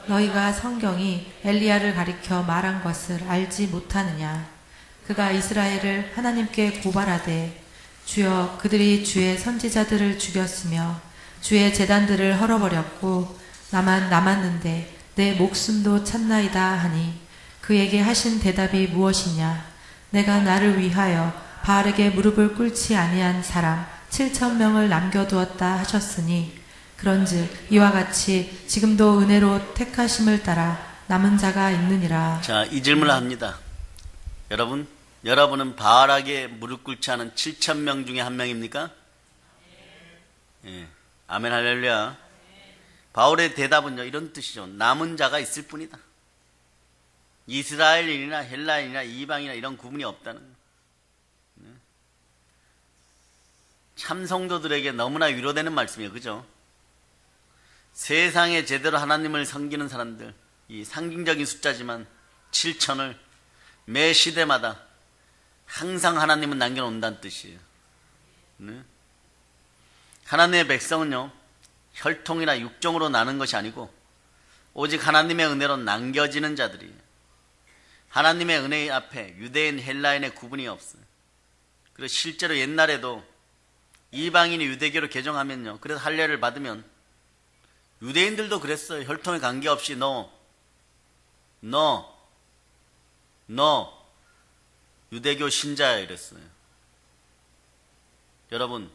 S2: 너희가 성경이 엘리야를 가리켜 말한 것을 알지 못하느냐? 그가 이스라엘을 하나님께 고발하되 주여 그들이 주의 선지자들을 죽였으며 주의 제단들을 헐어버렸고 나만 남았는데 내 목숨도 찾나이다 하니 그에게 하신 대답이 무엇이냐? 내가 나를 위하여 바알에게 무릎을 꿇지 아니한 사람 7,000명을 남겨두었다 하셨으니 그런즉 이와 같이 지금도 은혜로 택하심을 따라 남은 자가 있느니라.
S1: 자, 이 질문을 합니다. 여러분은 바알에게 무릎 꿇지 않은 7,000명 중에 한 명입니까? 예. 아멘 할렐루야. 바울의 대답은요, 이런 뜻이죠. 남은 자가 있을 뿐이다. 이스라엘인이나 헬라인이나 이방이나 이런 구분이 없다는 거예요. 참 성도들에게 너무나 위로되는 말씀이에요. 그죠? 세상에 제대로 하나님을 섬기는 사람들, 이 상징적인 숫자지만 7,000을 매 시대마다 항상 하나님은 남겨놓는다는 뜻이에요. 하나님의 백성은요, 혈통이나 육종으로 나는 것이 아니고 오직 하나님의 은혜로 남겨지는 자들이에요. 하나님의 은혜 앞에 유대인, 헬라인의 구분이 없어요. 그래서 실제로 옛날에도 이방인이 유대교로 개종하면요, 그래서 할례를 받으면 유대인들도 그랬어요. 혈통에 관계없이 너 유대교 신자야 이랬어요. 여러분,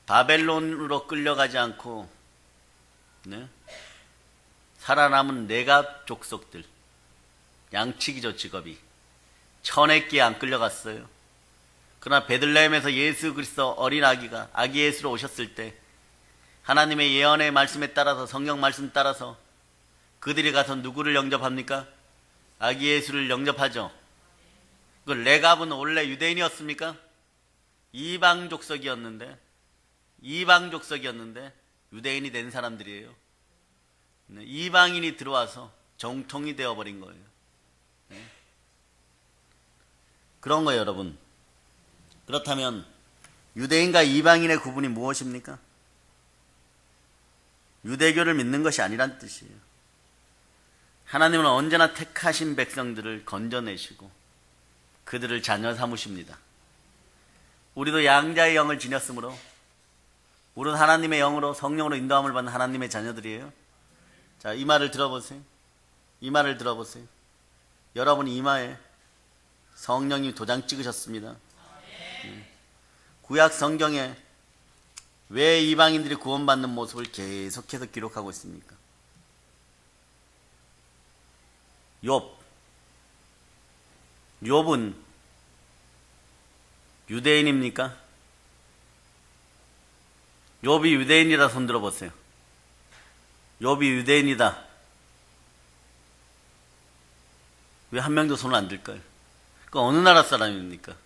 S1: 바벨론으로 끌려가지 않고 살아남은 내갑 족속들, 양치기죠 직업이. 천액기에 안 끌려갔어요. 그러나 베들레헴에서 예수 그리스도 어린 아기가 아기 예수로 오셨을 때 하나님의 예언의 말씀에 따라서, 성경 말씀 따라서 그들이 가서 누구를 영접합니까? 아기 예수를 영접하죠. 그 레갑은 원래 유대인이었습니까? 이방 족속이었는데 유대인이 된 사람들이에요. 이방인이 들어와서 정통이 되어버린 거예요. 그런 거예요, 여러분. 그렇다면 유대인과 이방인의 구분이 무엇입니까? 유대교를 믿는 것이 아니란 뜻이에요. 하나님은 언제나 택하신 백성들을 건져내시고 그들을 자녀 삼으십니다. 우리도 양자의 영을 지녔으므로 우리는 하나님의 영으로, 성령으로 인도함을 받는 하나님의 자녀들이에요. 자, 이 말을 들어보세요. 여러분 이마에 성령님 도장 찍으셨습니다. 구약 성경에 왜 이방인들이 구원받는 모습을 계속해서 기록하고 있습니까? 욥은 유대인입니까? 욥이 유대인이다 손 들어보세요. 욥이 유대인이다. 왜 한 명도 손을 안 들까요? 그 어느 나라 사람입니까?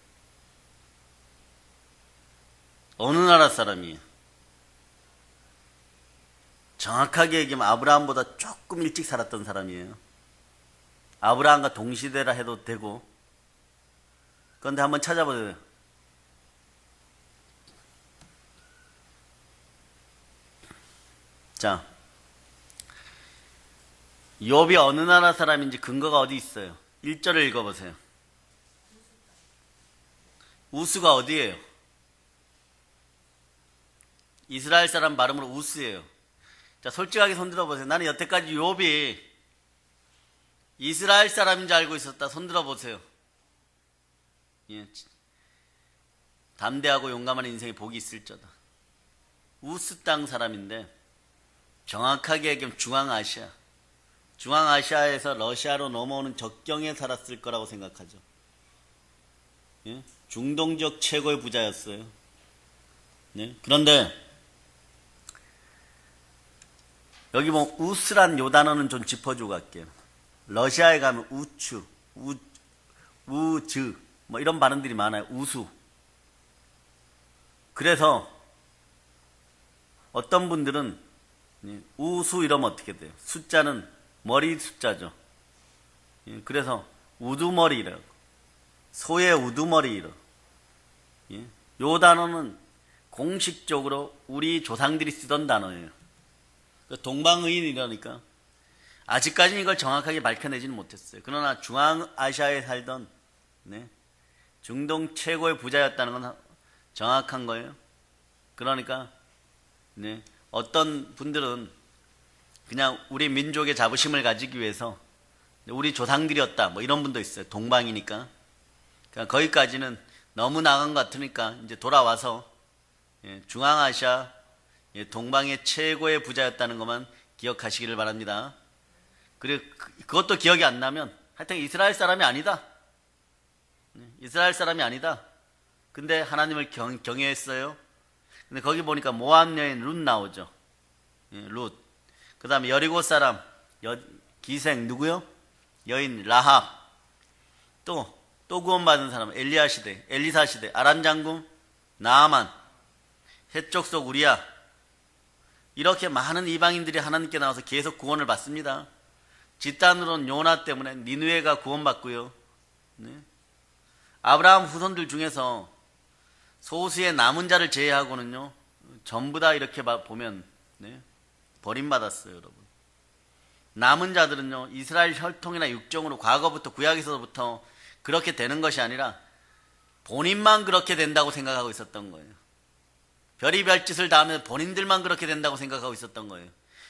S1: 어느 나라 사람이에요? 정확하게 얘기하면 아브라함보다 조금 일찍 살았던 사람이에요. 아브라함과 동시대라 해도 되고. 그런데 한번 찾아보세요. 자, 욥이 어느 나라 사람인지 근거가 어디 있어요? 1절을 읽어보세요. 우스가 어디예요? 이스라엘 사람 발음으로 우스예요. 자, 솔직하게 손들어보세요. 나는 여태까지 욥이 이스라엘 사람인 줄 알고 있었다. 손들어보세요. 예, 담대하고 용감한 인생에 복이 있을저다. 우스 땅 사람인데 정확하게 얘기하면 중앙아시아. 중앙아시아에서 러시아로 넘어오는 적경에 살았을 거라고 생각하죠. 예? 중동 지역 최고의 부자였어요. 예? 그런데 여기 뭐 우스란 요 단어는 좀 짚어주고 갈게요. 러시아에 가면 우추, 우즈 뭐 이런 발음들이 많아요. 우수. 그래서 어떤 분들은 우수 이러면 어떻게 돼요? 숫자는 머리 숫자죠. 그래서 우두머리라고. 소의 우두머리로. 요 단어는 공식적으로 우리 조상들이 쓰던 단어예요. 동방의인이라니까. 아직까지는 이걸 정확하게 밝혀내지는 못했어요. 그러나 중앙아시아에 살던 중동 최고의 부자였다는 건 정확한 거예요. 그러니까 어떤 분들은 그냥 우리 민족의 자부심을 가지기 위해서 우리 조상들이었다 뭐 이런 분도 있어요. 동방이니까. 그러니까 거기까지는 너무 나간 것 같으니까 이제 돌아와서 중앙아시아 동방의 최고의 부자였다는 것만 기억하시기를 바랍니다. 그리고 그것도 기억이 안 나면 하여튼 이스라엘 사람이 아니다. 이스라엘 사람이 아니다. 근데 하나님을 경외했어요. 근데 거기 보니까 모압 여인 룻 나오죠. 룻. 그 다음에 여리고 사람 기생 누구요? 여인 라합. 또 구원받은 사람 엘리야 시대, 엘리사 시대, 아람 장군 나아만, 해쪽 속 우리야. 이렇게 많은 이방인들이 하나님께 나와서 계속 구원을 받습니다. 집단으로는 요나 때문에 니느웨가 구원받고요. 아브라함 후손들 중에서 소수의 남은 자를 제외하고는요, 전부 다 이렇게 보면 버림받았어요, 여러분. 남은 자들은요, 이스라엘 혈통이나 육정으로 과거부터 구약에서부터 그렇게 되는 것이 아니라 본인만 그렇게 된다고 생각하고 있었던 거예요. 별의별 짓을 다 하면 본인들만 그렇게 된다고 생각하고 있었던 거예요.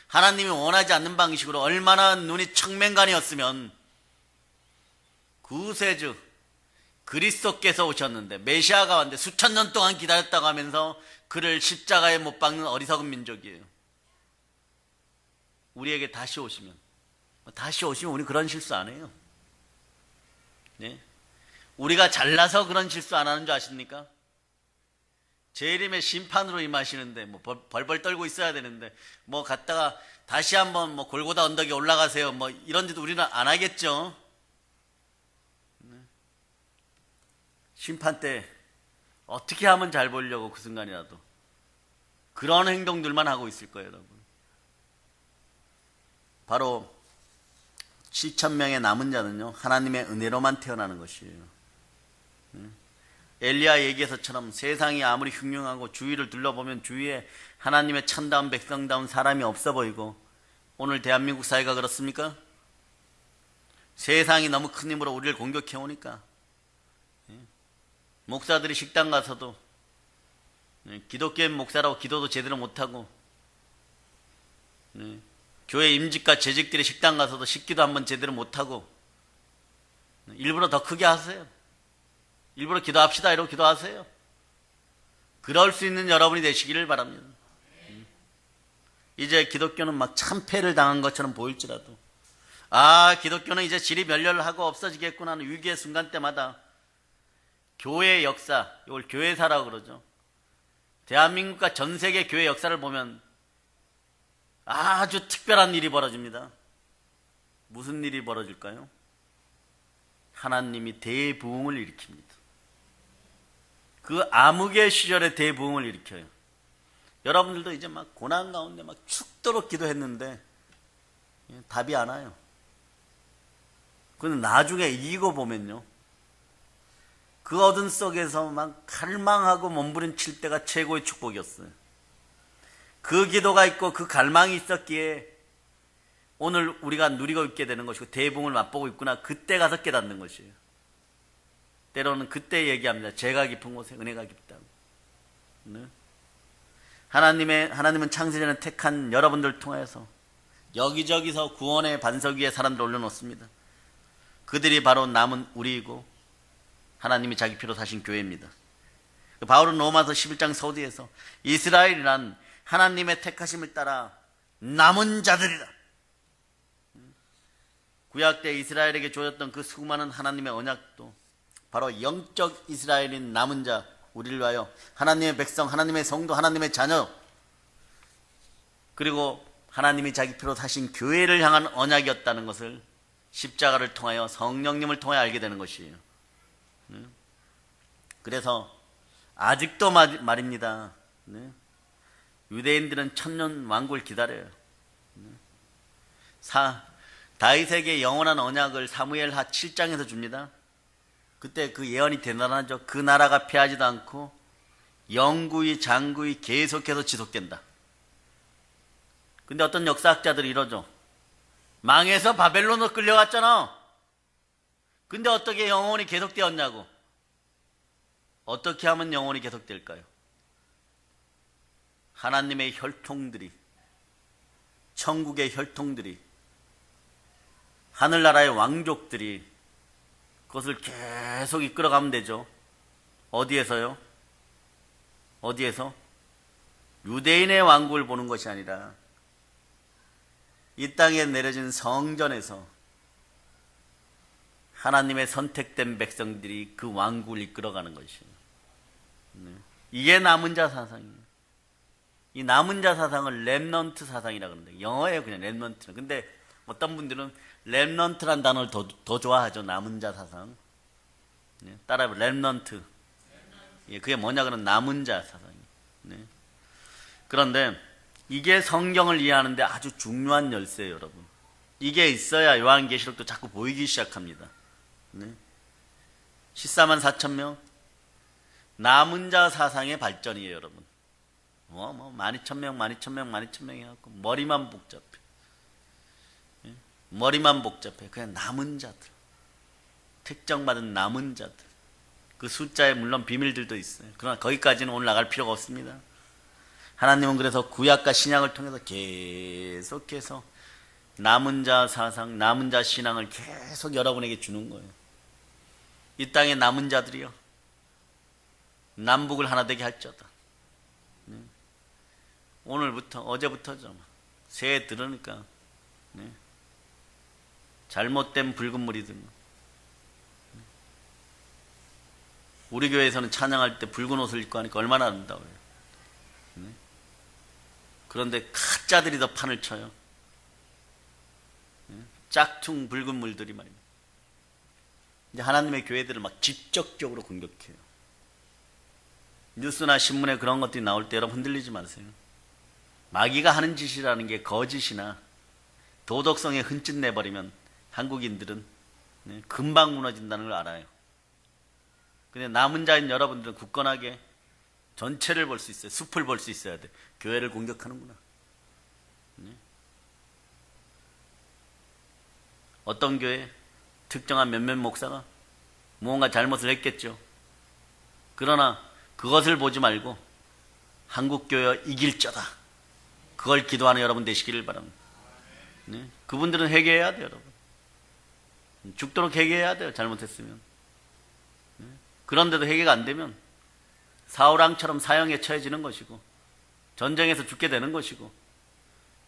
S1: 하나님이 원하지 않는 방식으로 얼마나 눈이 청맹간이었으면 구세주 그리스도께서 오셨는데 메시아가 왔는데 수천 년 동안 기다렸다고 하면서 그를 십자가에 못 박는 어리석은 민족이에요. 우리에게 다시 오시면 우리 그런 실수 안 해요. 우리가 잘나서 그런 실수 안 하는 줄 아십니까? 재림의 심판으로 임하시는데 뭐 벌벌 떨고 있어야 되는데 뭐 갔다가 다시 한번 뭐 골고다 언덕에 올라가세요 뭐 이런 짓도 우리는 안 하겠죠. 심판 때 어떻게 하면 잘 보려고 그 순간이라도 그런 행동들만 하고 있을 거예요, 여러분. 바로 7,000명의 남은 자는요, 하나님의 은혜로만 태어나는 것이에요. 엘리야 얘기에서처럼 세상이 아무리 흉흉하고 주위를 둘러보면 주위에 하나님의 참다운 백성다운 사람이 없어 보이고, 오늘 대한민국 사회가 그렇습니까? 세상이 너무 큰 힘으로 우리를 공격해오니까 목사들이 식당 가서도 기독교인 목사라고 기도도 제대로 못하고, 교회 임직과 재직들이 식당 가서도 식기도 한번 제대로 못하고, 일부러 더 크게 하세요. 일부러 기도합시다 이러고 기도하세요. 그럴 수 있는 여러분이 되시기를 바랍니다. 이제 기독교는 막 참패를 당한 것처럼 보일지라도, 기독교는 이제 질이 멸렬하고 없어지겠구나 하는 위기의 순간 때마다 교회의 역사, 이걸 교회사라고 그러죠. 대한민국과 전 세계 교회 역사를 보면 아주 특별한 일이 벌어집니다. 무슨 일이 벌어질까요? 하나님이 대부흥을 일으킵니다. 그 암흑의 시절에 대부흥을 일으켜요. 여러분들도 이제 막 고난 가운데 막 죽도록 기도했는데 답이 안 와요. 그런데 나중에 이기고 보면요, 그 어둠 속에서 막 갈망하고 몸부림칠 때가 최고의 축복이었어요. 그 기도가 있고 그 갈망이 있었기에 오늘 우리가 누리고 있게 되는 것이고 대부흥을 맛보고 있구나, 그때 가서 깨닫는 것이에요. 때로는 그때 얘기합니다. 죄가 깊은 곳에 은혜가 깊다고. 네? 하나님은 창세전에 택한 여러분들을 통해서 여기저기서 구원의 반석 위에 사람들을 올려놓습니다. 그들이 바로 남은 우리이고 하나님이 자기 피로 사신 교회입니다. 바울은 로마서 11장 서두에서 이스라엘이란 하나님의 택하심을 따라 남은 자들이다. 구약 때 이스라엘에게 주어졌던 그 수많은 하나님의 언약도 바로 영적 이스라엘인 남은 자, 우리를 위하여 하나님의 백성, 하나님의 성도, 하나님의 자녀, 그리고 하나님이 자기 피로 사신 교회를 향한 언약이었다는 것을 십자가를 통하여 성령님을 통하여 알게 되는 것이에요. 그래서 아직도 말입니다. 유대인들은 천년 왕국을 기다려요. 다윗에게 영원한 언약을 사무엘하 7장에서 줍니다. 그때 그 예언이 대단하죠. 그 나라가 패하지도 않고 영구히 장구히 계속해서 지속된다. 근데 어떤 역사학자들이 이러죠. 망해서 바벨론으로 끌려갔잖아. 근데 어떻게 영원히 계속되었냐고. 어떻게 하면 영원히 계속될까요? 하나님의 혈통들이, 천국의 혈통들이, 하늘나라의 왕족들이 그것을 계속 이끌어가면 되죠. 어디에서요? 어디에서? 유대인의 왕국을 보는 것이 아니라 이 땅에 내려진 성전에서 하나님의 선택된 백성들이 그 왕국을 이끌어가는 것이에요. 이게 남은 자 사상이에요. 이 남은 자 사상을 렘넌트 사상이라고 그러는데, 영어예요 그냥 렘넌트. 근데 어떤 분들은 렘넌트란 단어를 더 좋아하죠. 남은 자 사상. 따라해봐. 렘넌트. 그게 뭐냐 그러면 남은 자 사상이에요. 그런데 이게 성경을 이해하는데 아주 중요한 열쇠예요, 여러분. 이게 있어야 요한계시록도 자꾸 보이기 시작합니다. 14만 4천 명 남은 자 사상의 발전이에요, 여러분. 12,000명, 12,000명, 12,000명 해갖고 머리만 복잡해. 머리만 복잡해. 그냥 남은 자들, 특정받은 남은 자들. 그 숫자에 물론 비밀들도 있어요. 그러나 거기까지는 오늘 나갈 필요가 없습니다. 하나님은 그래서 구약과 신약을 통해서 계속해서 남은 자 사상, 남은 자 신앙을 계속 여러분에게 주는 거예요. 이 땅의 남은 자들이요, 남북을 하나 되게 할지어다. 오늘부터, 어제부터죠. 새해 들으니까 잘못된 붉은 물이 든 거. 우리 교회에서는 찬양할 때 붉은 옷을 입고 하니까 얼마나 아름다워요. 그런데 가짜들이 더 판을 쳐요. 짝퉁 붉은 물들이 말입니다. 이제 하나님의 교회들을 막 직접적으로 공격해요. 뉴스나 신문에 그런 것들이 나올 때 여러분 흔들리지 마세요. 마귀가 하는 짓이라는 게 거짓이나 도덕성에 흠집 내버리면 한국인들은 금방 무너진다는 걸 알아요. 근데 남은 자인 여러분들은 굳건하게 전체를 볼 수 있어요. 숲을 볼 수 있어야 돼. 교회를 공격하는구나. 어떤 교회, 특정한 몇몇 목사가 무언가 잘못을 했겠죠. 그러나 그것을 보지 말고 한국교회 이길 자다, 그걸 기도하는 여러분 되시기를 바랍니다. 그분들은 회개해야 돼요, 여러분. 죽도록 회개해야 돼요, 잘못했으면. 그런데도 회개가 안 되면 사울왕처럼 사형에 처해지는 것이고 전쟁에서 죽게 되는 것이고,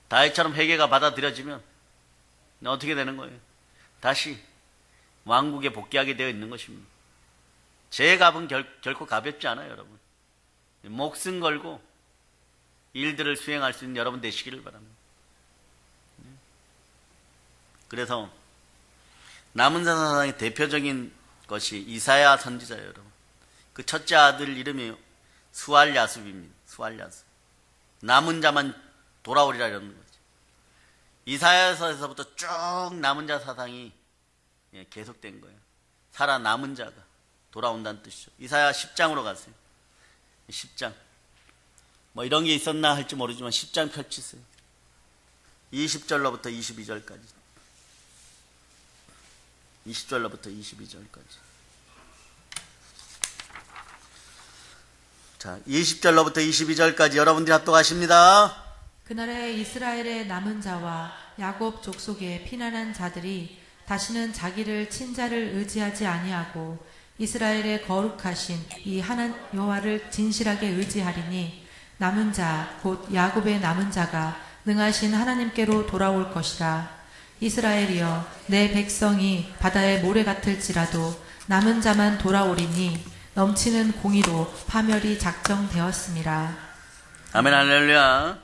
S1: 다윗처럼 회개가 받아들여지면 어떻게 되는 거예요? 다시 왕국에 복귀하게 되어 있는 것입니다. 제 값은 결코 가볍지 않아요, 여러분. 목숨 걸고 일들을 수행할 수 있는 여러분 되시기를 바랍니다. 그래서 남은 자 사상의 대표적인 것이 이사야 선지자예요, 여러분. 그 첫째 아들 이름이 수알야숲입니다. 수알야숲. 남은 자만 돌아오리라 이러는 거죠. 이사야서에서부터 쭉 남은 자 사상이 계속된 거예요. 살아남은 자가 돌아온다는 뜻이죠. 이사야 10장으로 가세요. 10장. 뭐 이런 게 있었나 할지 모르지만 10장 펼치세요. 20절로부터 22절까지. 20절로부터 22절까지. 자, 20절로부터 22절까지 여러분들이 합독하십니다.
S2: 그날에 이스라엘의 남은 자와 야곱 족속의 피난한 자들이 다시는 자기를 친자를 의지하지 아니하고 이스라엘의 거룩하신 이 하나님 여호와를 진실하게 의지하리니 남은 자 곧 야곱의 남은 자가 능하신 하나님께로 돌아올 것이라. 이스라엘이여 내 백성이 바다의 모래 같을지라도 남은 자만 돌아오리니 넘치는 공의로 파멸이 작정되었습니다.
S1: 아멘 할렐루야.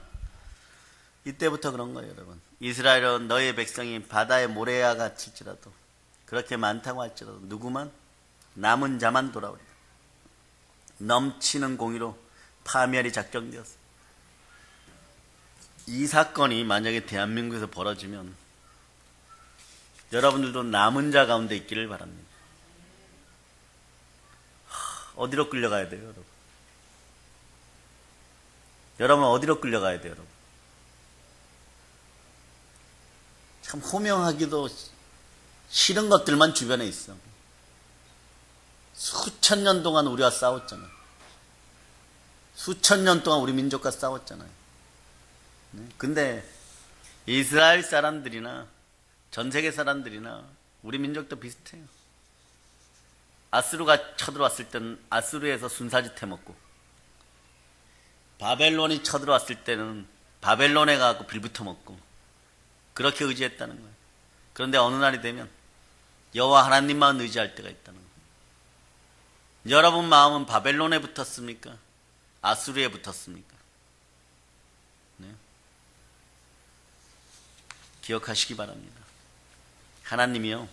S1: 이때부터 그런 거예요, 여러분. 이스라엘은 너의 백성이 바다의 모래와 같을지라도 그렇게 많다고 할지라도 누구만 남은 자만 돌아오리라. 넘치는 공의로 파멸이 작정되었어. 이 사건이 만약에 대한민국에서 벌어지면 여러분들도 남은 자 가운데 있기를 바랍니다. 어디로 끌려가야 돼요, 여러분? 여러분 어디로 끌려가야 돼요, 여러분? 참 호명하기도 싫은 것들만 주변에 있어. 수천 년 동안 우리와 싸웠잖아요. 수천 년 동안 우리 민족과 싸웠잖아요. 근데 이스라엘 사람들이나 전 세계 사람들이나 우리 민족도 비슷해요. 아수르가 쳐들어왔을 때는 아수르에서 순사짓 해먹고, 바벨론이 쳐들어왔을 때는 바벨론에 가서 빌부터 먹고, 그렇게 의지했다는 거예요. 그런데 어느 날이 되면 여호와 하나님만 의지할 때가 있다는 거예요. 여러분 마음은 바벨론에 붙었습니까? 아수르에 붙었습니까? 네. 기억하시기 바랍니다. 하나님이요,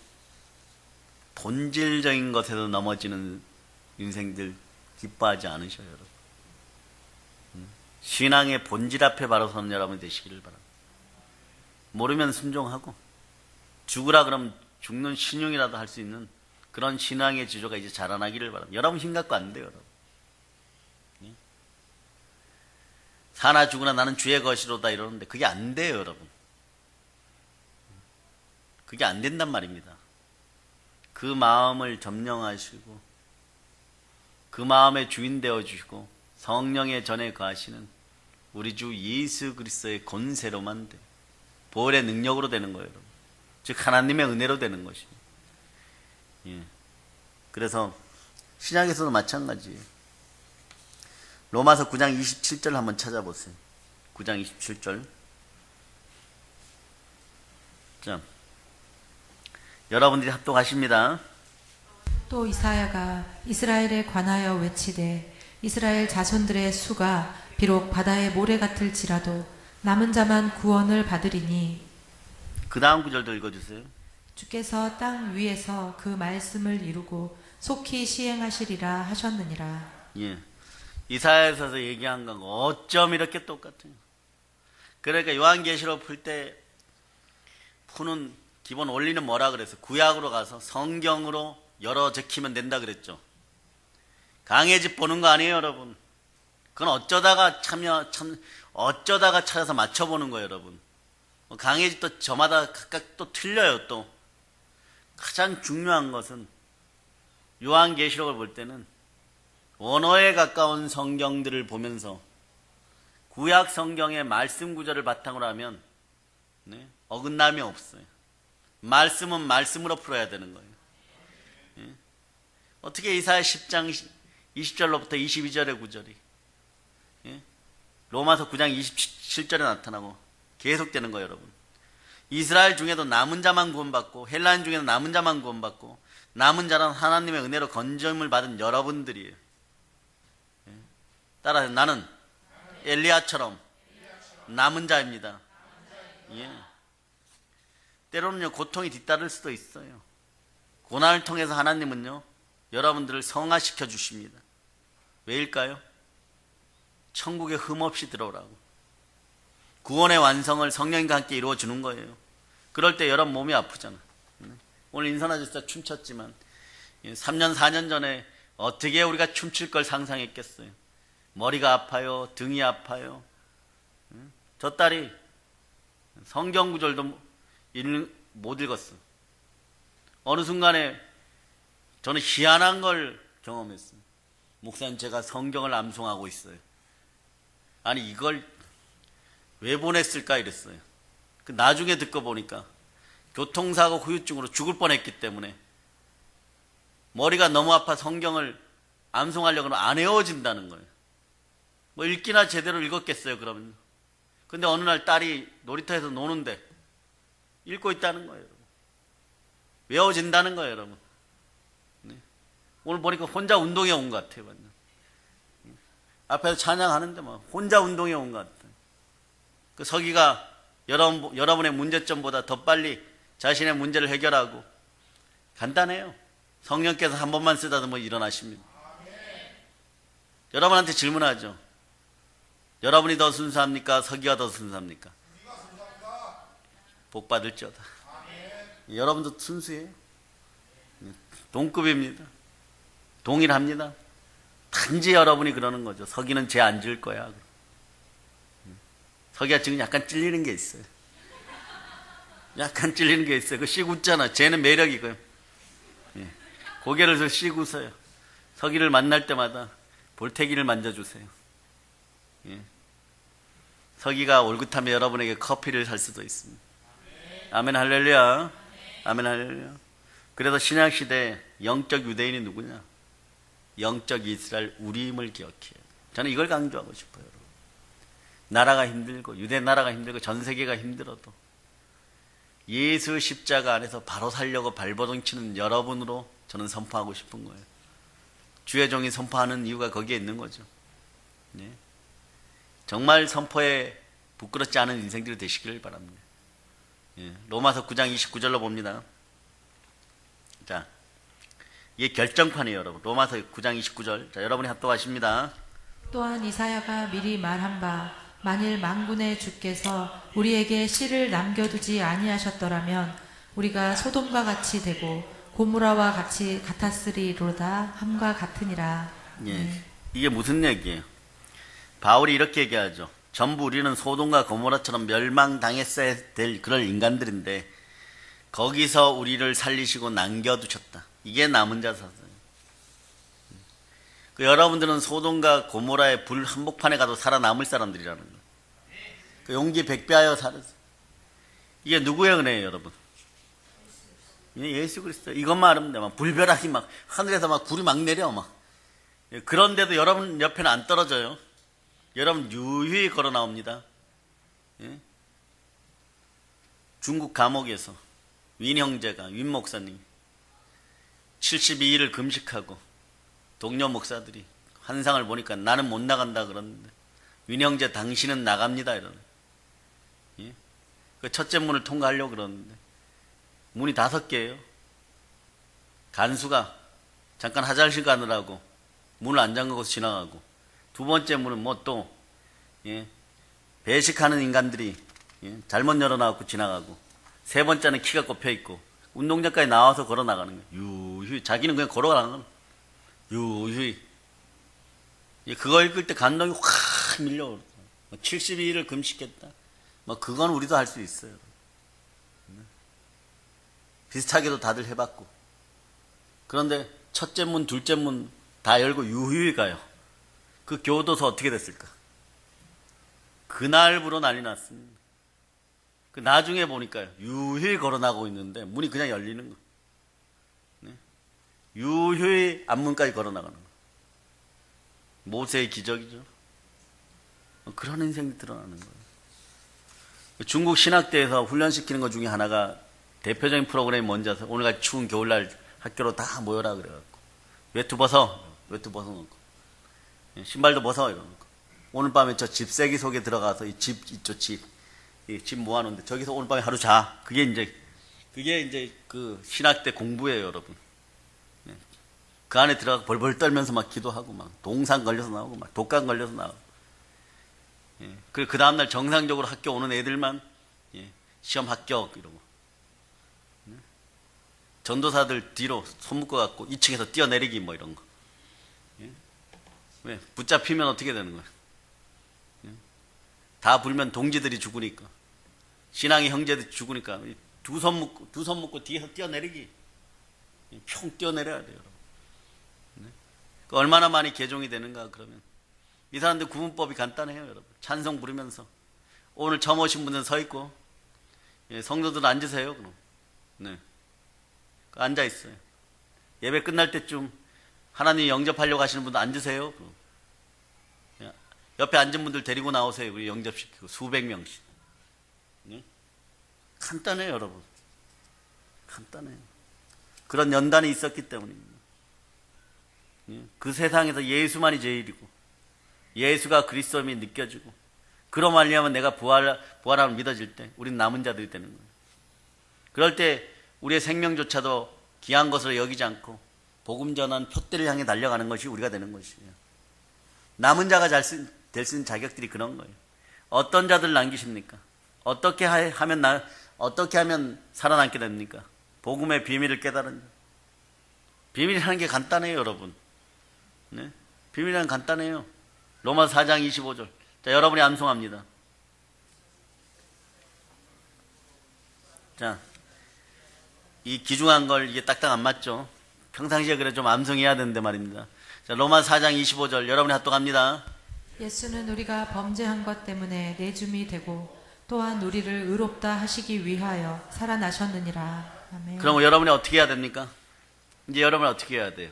S1: 본질적인 것에서 넘어지는 인생들 기뻐하지 않으셔요, 여러분. 신앙의 본질 앞에 바로 서는 여러분이 되시기를 바랍니다. 모르면 순종하고, 죽으라 그러면 죽는 신용이라도 할 수 있는 그런 신앙의 지조가 이제 자라나기를 바랍니다. 여러분 힘 갖고 안 돼요, 여러분. 사나 죽으나 나는 주의 것이로다 이러는데 그게 안 돼요, 여러분. 그게 안 된단 말입니다. 그 마음을 점령하시고 그 마음의 주인 되어주시고 성령의 전에 거하시는 우리 주 예수 그리스도의 권세로만 돼. 보혈의 능력으로 되는 거예요, 여러분. 즉 하나님의 은혜로 되는 것입니다. 예. 그래서 신약에서도 마찬가지예요. 로마서 9장 27절 한번 찾아보세요. 9장 27절. 자, 여러분들이 합독하십니다.
S2: 또 이사야가 이스라엘에 관하여 외치되 이스라엘 자손들의 수가 비록 바다의 모래 같을지라도 남은 자만 구원을 받으리니.
S1: 그 다음 구절도 읽어주세요.
S2: 주께서 땅 위에서 그 말씀을 이루고 속히 시행하시리라 하셨느니라.
S1: 예. 이사야에서 얘기한 건 어쩜 이렇게 똑같아요. 그러니까 요한계시록 풀 때 푸는 기본 원리는 뭐라 그랬어요? 구약으로 가서 성경으로 열어 적히면 된다 그랬죠. 강의 집 보는 거 아니에요, 여러분. 그건 어쩌다가 어쩌다가 찾아서 맞춰보는 거예요, 여러분. 강의 집도 저마다 각각 또 틀려요, 또. 가장 중요한 것은 요한계시록을 볼 때는 원어에 가까운 성경들을 보면서 구약 성경의 말씀 구절을 바탕으로 하면 어긋남이 없어요. 말씀은 말씀으로 풀어야 되는 거예요. 예? 어떻게 이사야 10장 20절로부터 22절의 구절이 로마서 9장 27절에 나타나고 계속되는 거예요, 여러분. 이스라엘 중에도 남은 자만 구원받고 헬라인 중에도 남은 자만 구원받고 남은 자란 하나님의 은혜로 건짐을 받은 여러분들이에요. 따라서 나는 엘리야처럼 남은 자입니다. 예. 때로는요 고통이 뒤따를 수도 있어요. 고난을 통해서 하나님은요, 여러분들을 성화시켜 주십니다. 왜일까요? 천국에 흠없이 들어오라고. 구원의 완성을 성령님과 함께 이루어 주는 거예요. 그럴 때 여러분 몸이 아프잖아. 오늘 인선아저씨가 춤췄지만 3년 4년 전에 어떻게 우리가 춤출 걸 상상했겠어요. 머리가 아파요, 등이 아파요. 저 딸이 성경 구절도 못 읽었어. 어느 순간에 저는 희한한 걸 경험했어요. 목사님, 제가 성경을 암송하고 있어요. 아니, 이걸 왜 보냈을까 이랬어요. 그 나중에 듣고 보니까 교통사고 후유증으로 죽을 뻔했기 때문에 머리가 너무 아파 성경을 암송하려고는 안 외워진다는 거예요. 뭐 읽기나 제대로 읽었겠어요, 그러면. 근데 어느 날 딸이 놀이터에서 노는데 읽고 있다는 거예요, 여러분. 외워진다는 거예요, 여러분. 네. 오늘 보니까 혼자 운동에 온 것 같아요, 완전. 앞에서 찬양하는데 막 혼자 운동에 온 것 같아요. 그 서기가 여러분의 문제점보다 더 빨리 자신의 문제를 해결하고, 간단해요. 성령께서 한 번만 쓰다듬어 일어나십니다. 여러분한테 질문하죠. 여러분이 더 순수합니까? 서기가 더 순수합니까? 복 받을지어다. 여러분도 순수해요. 동급입니다. 동일합니다. 단지 여러분이 그러는 거죠. 서기는 죄 안 지을 거야. 서기가 지금 약간 찔리는 게 있어요. 약간 찔리는 게 있어요. 그 씩 웃잖아. 쟤는 매력이고요. 예. 고개를 씩 웃어요. 서기를 만날 때마다 볼태기를 만져주세요. 예. 서기가 올긋하면 여러분에게 커피를 살 수도 있습니다. 아멘 할렐루야. 아멘 할렐루야. 그래서 신약시대 영적 유대인이 누구냐? 영적 이스라엘 우리임을 기억해요. 저는 이걸 강조하고 싶어요. 여러분. 나라가 힘들고 유대 나라가 힘들고 전 세계가 힘들어도 예수 십자가 안에서 바로 살려고 발버둥 치는 여러분으로 저는 선포하고 싶은 거예요. 주의 종이 선포하는 이유가 거기에 있는 거죠. 네. 정말 선포에 부끄럽지 않은 인생들이 되시기를 바랍니다. 예. 로마서 9장 29절로 봅니다. 자, 이게 결정판이에요, 여러분. 로마서 9장 29절. 자, 여러분이 합독하십니다.
S2: 또한 이사야가 미리 말한 바 만일 만군의 주께서 우리에게 씨를 남겨두지 아니하셨더라면 우리가 소돔과 같이 되고 고무라와 같이 같았으리로다 함과 같으니라.
S1: 예. 이게 무슨 얘기예요? 바울이 이렇게 얘기하죠. 전부 우리는 소돔과 고모라처럼 멸망당했어야 될 그럴 인간들인데 거기서 우리를 살리시고 남겨두셨다. 이게 남은 자 사상이에요. 여러분들은 소돔과 고모라의 불 한복판에 가도 살아남을 사람들이라는 거예요. 그 용기 백배하여 살았어요. 이게 누구의 은혜예요, 여러분? 예수 그리스도. 이것만 알면 돼. 막 불벼락이 막 하늘에서 막 불이 막 내려 막. 그런데도 여러분 옆에는 안 떨어져요. 여러분 유유히 걸어 나옵니다. 예? 중국 감옥에서 윈 형제가, 윈 목사님 72일을 금식하고 동료 목사들이 환상을 보니까 나는 못 나간다 그러는데 윈 형제 당신은 나갑니다 이러네. 예? 그 첫째 문을 통과하려고 그러는데 문이 5개예요. 간수가 잠깐 화장실 가느라고 문을 안 잠그고 지나가고, 두 번째 문은 뭐 또 배식하는 인간들이 잘못 열어놔갖고 지나가고, 세 번째는 키가 꼽혀있고 운동장까지 나와서 걸어 나가는 거예요. 유유히. 자기는 그냥 걸어가는 거예요. 유유히. 그거 읽을 때 감동이 확 밀려오르죠. 72일을 금식했다. 뭐 그건 우리도 할 수 있어요. 비슷하게도 다들 해봤고. 그런데 첫째 문, 둘째 문 다 열고 유유히 가요. 그 교도소 어떻게 됐을까? 그날부로 난리 났습니다. 그 나중에 보니까요, 유유히 걸어나가고 있는데 문이 그냥 열리는 거. 네? 유유히 앞문까지 걸어나가는 거. 모세의 기적이죠. 그런 인생이 드러나는 거예요. 중국 신학대에서 훈련시키는 것 중에 하나가 대표적인 프로그램이 뭔지 아세요? 오늘같이 추운 겨울날 학교로 다 모여라 그래갖고 외투 벗어 놓고 신발도 벗어 이러놓고 오늘 밤에 저 집세기 속에 들어가서 이 집 모아놓는데 저기서 오늘 밤에 하루 자. 그게 이제 그게 이제 그 신학대 공부예요, 여러분. 예. 그 안에 들어가 벌벌 떨면서 막 기도하고 막 동상 걸려서 나오고 막 독감 걸려서 나오고. 예. 그리고 그 다음날 정상적으로 학교 오는 애들만 예. 시험 합격 이러고. 예. 전도사들 뒤로 손 묶어갖고 2층에서 뛰어내리기 뭐 이런 거. 예. 왜? 붙잡히면 어떻게 되는 거야? 예. 다 불면 동지들이 죽으니까. 신앙의 형제들이 죽으니까. 두 손 묶고 뒤에서 뛰어내리기. 평 뛰어내려야 돼요. 네? 얼마나 많이 개종이 되는가, 그러면. 이 사람들 구분법이 간단해요, 여러분. 찬송 부르면서. 오늘 처음 오신 분들은 서 있고, 예, 성도들은 앉으세요, 그럼. 네. 앉아있어요. 예배 끝날 때쯤 하나님 영접하려고 하시는 분들 앉으세요, 그럼. 예. 옆에 앉은 분들 데리고 나오세요. 우리 영접시키고, 수백 명씩. 네? 간단해요, 여러분. 간단해요. 그런 연단이 있었기 때문입니다. 그 세상에서 예수만이 제일이고 예수가 그리스도임이 느껴지고 그로 말미암아 내가 부활함을 믿어질 때 우리는 남은 자들이 되는 거예요. 그럴 때 우리의 생명조차도 귀한 것으로 여기지 않고 복음 전한 표대를 향해 달려가는 것이 우리가 되는 것이에요. 남은 자가 될 수 있는 자격들이 그런 거예요. 어떤 자들 남기십니까? 어떻게 하면 살아남게 됩니까? 복음의 비밀을 깨달은 비밀이라는 게 간단해요, 여러분. 네? 비밀이란 간단해요. 로마서 4장 25절. 자, 여러분이 암송합니다. 자, 이 기중한 걸 이게 딱딱 안 맞죠? 평상시에 그래 좀 암송해야 되는데 말입니다. 자, 로마서 4장 25절. 여러분이 합독합니다.
S2: 예수는 우리가 범죄한 것 때문에 내줌이 되고 또한 우리를 의롭다 하시기 위하여 살아나셨느니라. 아멘.
S1: 그럼 여러분이 어떻게 해야 됩니까? 이제 여러분이 어떻게 해야 돼요?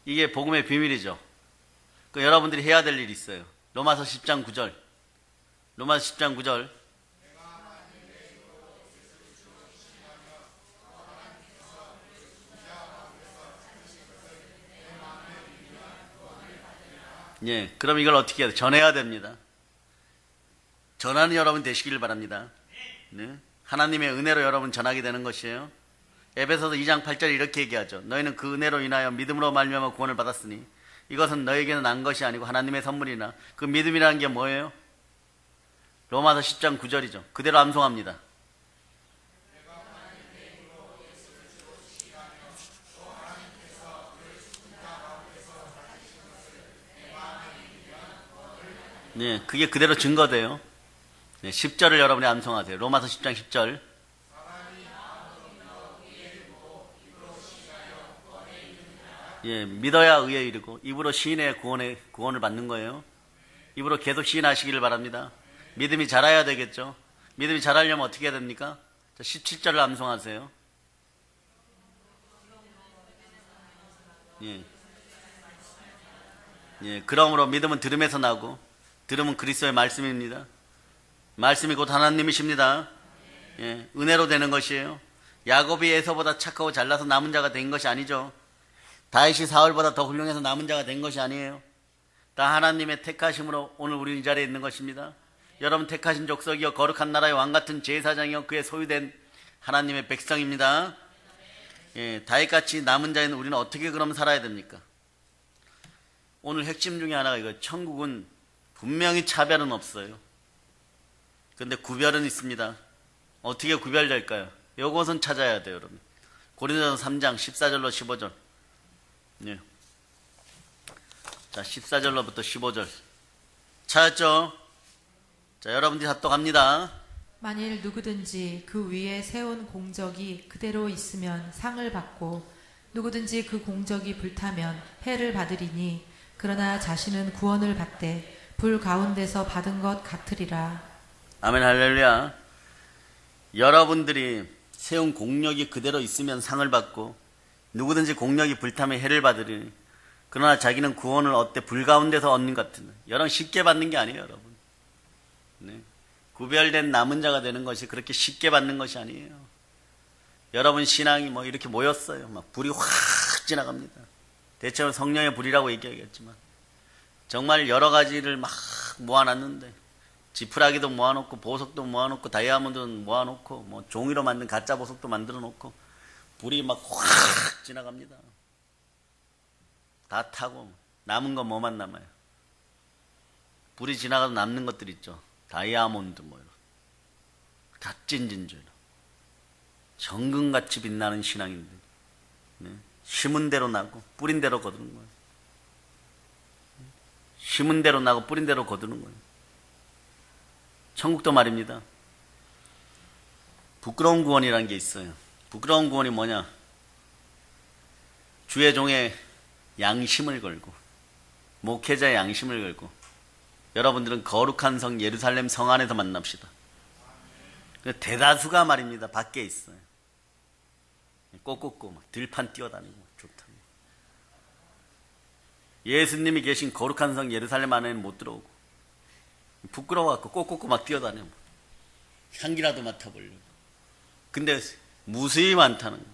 S1: 이게 복음의 비밀이죠. 그 여러분들이 해야 될 일이 있어요. 로마서 10장 9절. 로마서 10장 9절. 예, 그럼 이걸 어떻게 해야 돼요? 전해야 됩니다. 전하는 여러분 되시길 바랍니다. 네? 하나님의 은혜로 여러분 전하게 되는 것이에요. 에베소서 2장 8절 이렇게 얘기하죠. 너희는 그 은혜로 인하여 믿음으로 말미암아 구원을 받았으니 이것은 너에게는 난 것이 아니고 하나님의 선물이나 그 믿음이라는 게 뭐예요? 로마서 10장 9절이죠. 그대로 암송합니다. 네, 그게 그대로 증거돼요. 네, 10절을 여러분이 암송하세요. 로마서 10장 10절. 예, 믿어야 의에 이르고 입으로 시인의 구원을 받는 거예요. 입으로 계속 시인하시기를 바랍니다. 믿음이 자라야 되겠죠. 믿음이 자라려면 어떻게 해야 됩니까? 자, 17절을 암송하세요. 예. 예, 그러므로 믿음은 들음에서 나고 들음은 그리스도의 말씀입니다. 말씀이 곧 하나님이십니다. 예, 은혜로 되는 것이에요. 야곱이 에서보다 착하고 잘나서 남은 자가 된 것이 아니죠. 다윗이 사울보다 더 훌륭해서 남은 자가 된 것이 아니에요. 다 하나님의 택하심으로 오늘 우리 이 자리에 있는 것입니다. 여러분 택하신 족속이여 거룩한 나라의 왕같은 제사장이여 그의 소유된 하나님의 백성입니다. 예, 다윗같이 남은 자인 우리는 어떻게 그럼 살아야 됩니까? 오늘 핵심 중에 하나가 이거 천국은 분명히 차별은 없어요. 그런데 구별은 있습니다. 어떻게 구별될까요? 이것은 찾아야 돼요, 여러분. 고린도전서 3장 14절로 15절. 네. 자, 14절로부터 15절. 찾았죠? 자, 여러분들이 합독합니다.
S2: 만일 누구든지 그 위에 세운 공적이 그대로 있으면 상을 받고 누구든지 그 공적이 불타면 해를 받으리니 그러나 자신은 구원을 받되 불 가운데서 받은 것 같으리라.
S1: 아멘 할렐루야. 여러분들이 세운 공력이 그대로 있으면 상을 받고 누구든지 공력이 불타면 해를 받으리니 그러나 자기는 구원을 얻되 불 가운데서 얻는 것 같은. 여러분 쉽게 받는 게 아니에요, 여러분. 네. 구별된 남은 자가 되는 것이 그렇게 쉽게 받는 것이 아니에요. 여러분 신앙이 뭐 이렇게 모였어요. 막 불이 확 지나갑니다. 대체로 성령의 불이라고 얘기하겠지만 정말 여러 가지를 막 모아놨는데 지푸라기도 모아놓고 보석도 모아놓고 다이아몬드 모아놓고 뭐 종이로 만든 가짜 보석도 만들어 놓고 불이 막 확 지나갑니다. 다 타고 남은 건 뭐만 남아요? 불이 지나가도 남는 것들 있죠. 다이아몬드 뭐 이런 값진 진주, 정금같이 빛나는 신앙인들. 네. 심은 대로 나고 뿌린 대로 거두는 거예요. 심은 대로 나고 뿌린 대로 거두는 거예요. 천국도 말입니다. 부끄러운 구원이라는 게 있어요. 부끄러운 구원이 뭐냐? 주의 종의 양심을 걸고 목회자의 양심을 걸고 여러분들은 거룩한 성 예루살렘 성 안에서 만납시다. 대다수가 말입니다. 밖에 있어요. 꼬꼬꼬 막 들판 뛰어다니고 좋다. 예수님이 계신 거룩한 성 예루살렘 안에는 못 들어오고 부끄러워갖고 꼬꼬꼬 막 뛰어다녀. 향기라도 맡아보려고. 근데 무수히 많다는 거.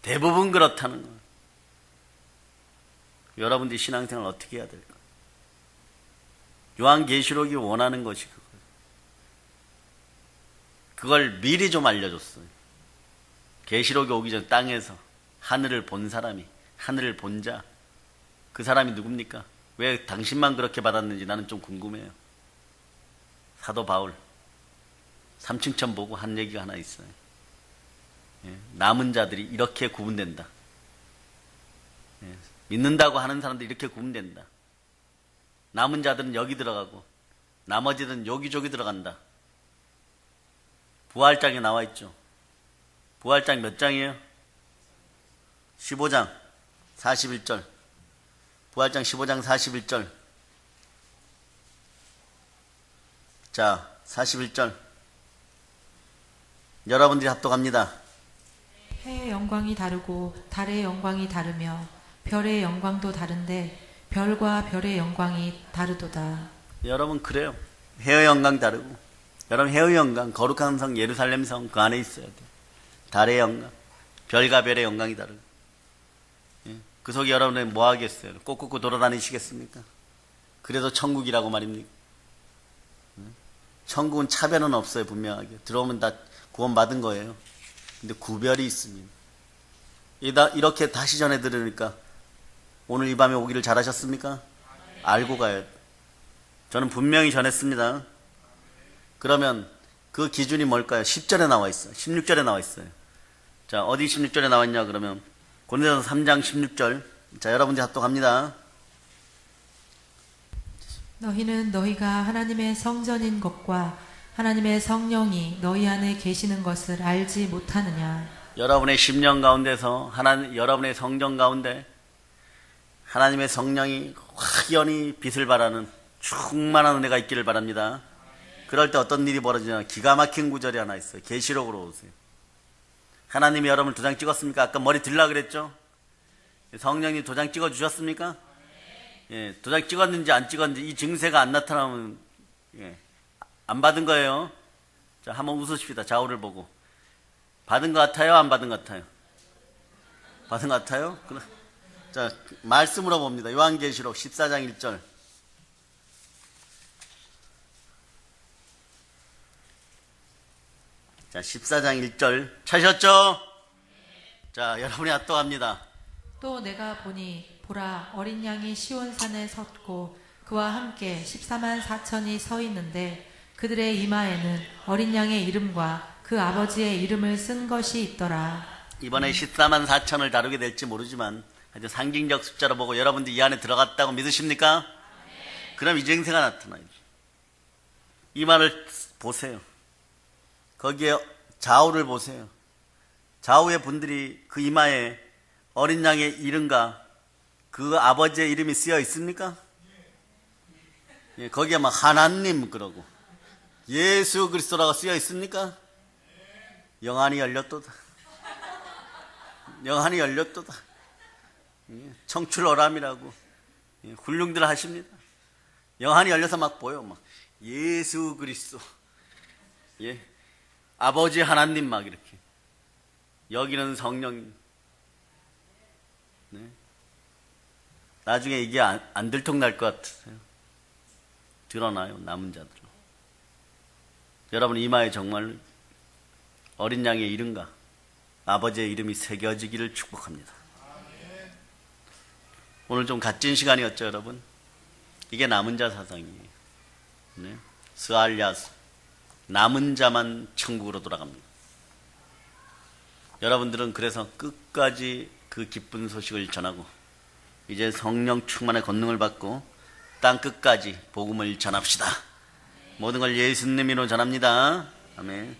S1: 대부분 그렇다는 거. 여러분들이 신앙생활 어떻게 해야 될까? 요한계시록이 원하는 것이 그거예요. 그걸 미리 좀 알려줬어요. 계시록이 오기 전 땅에서 하늘을 본 사람이, 하늘을 본 자, 그 사람이 누굽니까? 왜 당신만 그렇게 받았는지 나는 좀 궁금해요. 사도 바울 3층천 보고 한 얘기가 하나 있어요. 남은 자들이 이렇게 구분된다. 믿는다고 하는 사람들이 이렇게 구분된다. 남은 자들은 여기 들어가고 나머지들은 여기저기 들어간다. 부활장에 나와 있죠. 부활장 몇 장이에요? 15장 41절. 부활장 15장 41절. 자, 41절. 여러분들이 합독합니다.
S2: 해의 영광이 다르고 달의 영광이 다르며 별의 영광도 다른데 별과 별의 영광이 다르도다.
S1: 여러분 그래요. 해의 영광 다르고 여러분 해의 영광 거룩한 성 예루살렘 성 그 안에 있어야 돼요. 달의 영광 별과 별의 영광이 다르고 그 속에 여러분은 뭐 하겠어요? 꼬꼬꼬 돌아다니시겠습니까? 그래도 천국이라고 말입니까? 천국은 차별은 없어요. 분명하게 들어오면 다 구원받은 거예요. 근데 구별이 있습니다. 이렇게 다시 전해 들으니까 오늘 이 밤에 오기를 잘하셨습니까? 알고 가요. 저는 분명히 전했습니다. 그러면 그 기준이 뭘까요? 10절에 나와 있어요. 16절에 나와 있어요. 자, 어디 16절에 나와 있냐 그러면 고린도서 3장 16절. 자, 여러분들 합독합니다.
S2: 너희는 너희가 하나님의 성전인 것과 하나님의 성령이 너희 안에 계시는 것을 알지 못하느냐.
S1: 여러분의 심령 가운데서 여러분의 성전 가운데 하나님의 성령이 확연히 빛을 발하는 충만한 은혜가 있기를 바랍니다. 그럴 때 어떤 일이 벌어지냐. 기가 막힌 구절이 하나 있어요. 계시록으로 오세요. 하나님이 여러분을 도장 찍었습니까? 아까 머리 들라 그랬죠? 성령님 도장 찍어 주셨습니까? 예, 도장 찍었는지 안 찍었는지 이 증세가 안 나타나면 안 받은 거예요. 자, 한번 웃으십시다. 좌우를 보고. 받은 것 같아요? 안 받은 것 같아요? 받은 것 같아요? 자, 말씀으로 봅니다. 요한계시록 14장 1절. 자, 14장 1절. 찾으셨죠? 자, 여러분이 합독합니다.
S2: 또 내가 보니 보라 어린 양이 시온산에 섰고 그와 함께 14만 4천이 서 있는데 그들의 이마에는 어린 양의 이름과 그 아버지의 이름을 쓴 것이 있더라.
S1: 이번에 14만 4천을 다루게 될지 모르지만 아주 상징적 숫자로 보고 여러분들 이 안에 들어갔다고 믿으십니까? 그럼 이 증세가 나타나요. 이 말을 보세요. 거기에 좌우를 보세요. 좌우의 분들이 그 이마에 어린 양의 이름과 그 아버지의 이름이 쓰여 있습니까? 예, 거기에 막 하나님 그러고 예수 그리스도라고 쓰여 있습니까? 영안이 열렸도다. 영안이 열렸도다. 예, 청출어람이라고 훌륭들 하십니다. 영안이 열려서 막 보여. 막 예수 그리스도, 예, 아버지 하나님 막 이렇게 여기는 성령. 네. 나중에 이게 안 들통날 것 같으세요? 드러나요. 남은 자들. 여러분 이마에 정말 어린 양의 이름과 아버지의 이름이 새겨지기를 축복합니다. 오늘 좀 값진 시간이었죠, 여러분? 이게 남은 자 사상이에요. 네? 스알야스, 남은 자만 천국으로 돌아갑니다. 여러분들은 그래서 끝까지 그 기쁜 소식을 전하고 이제 성령 충만의 권능을 받고 땅 끝까지 복음을 전합시다. 모든 걸 예수님으로 전합니다. 아멘.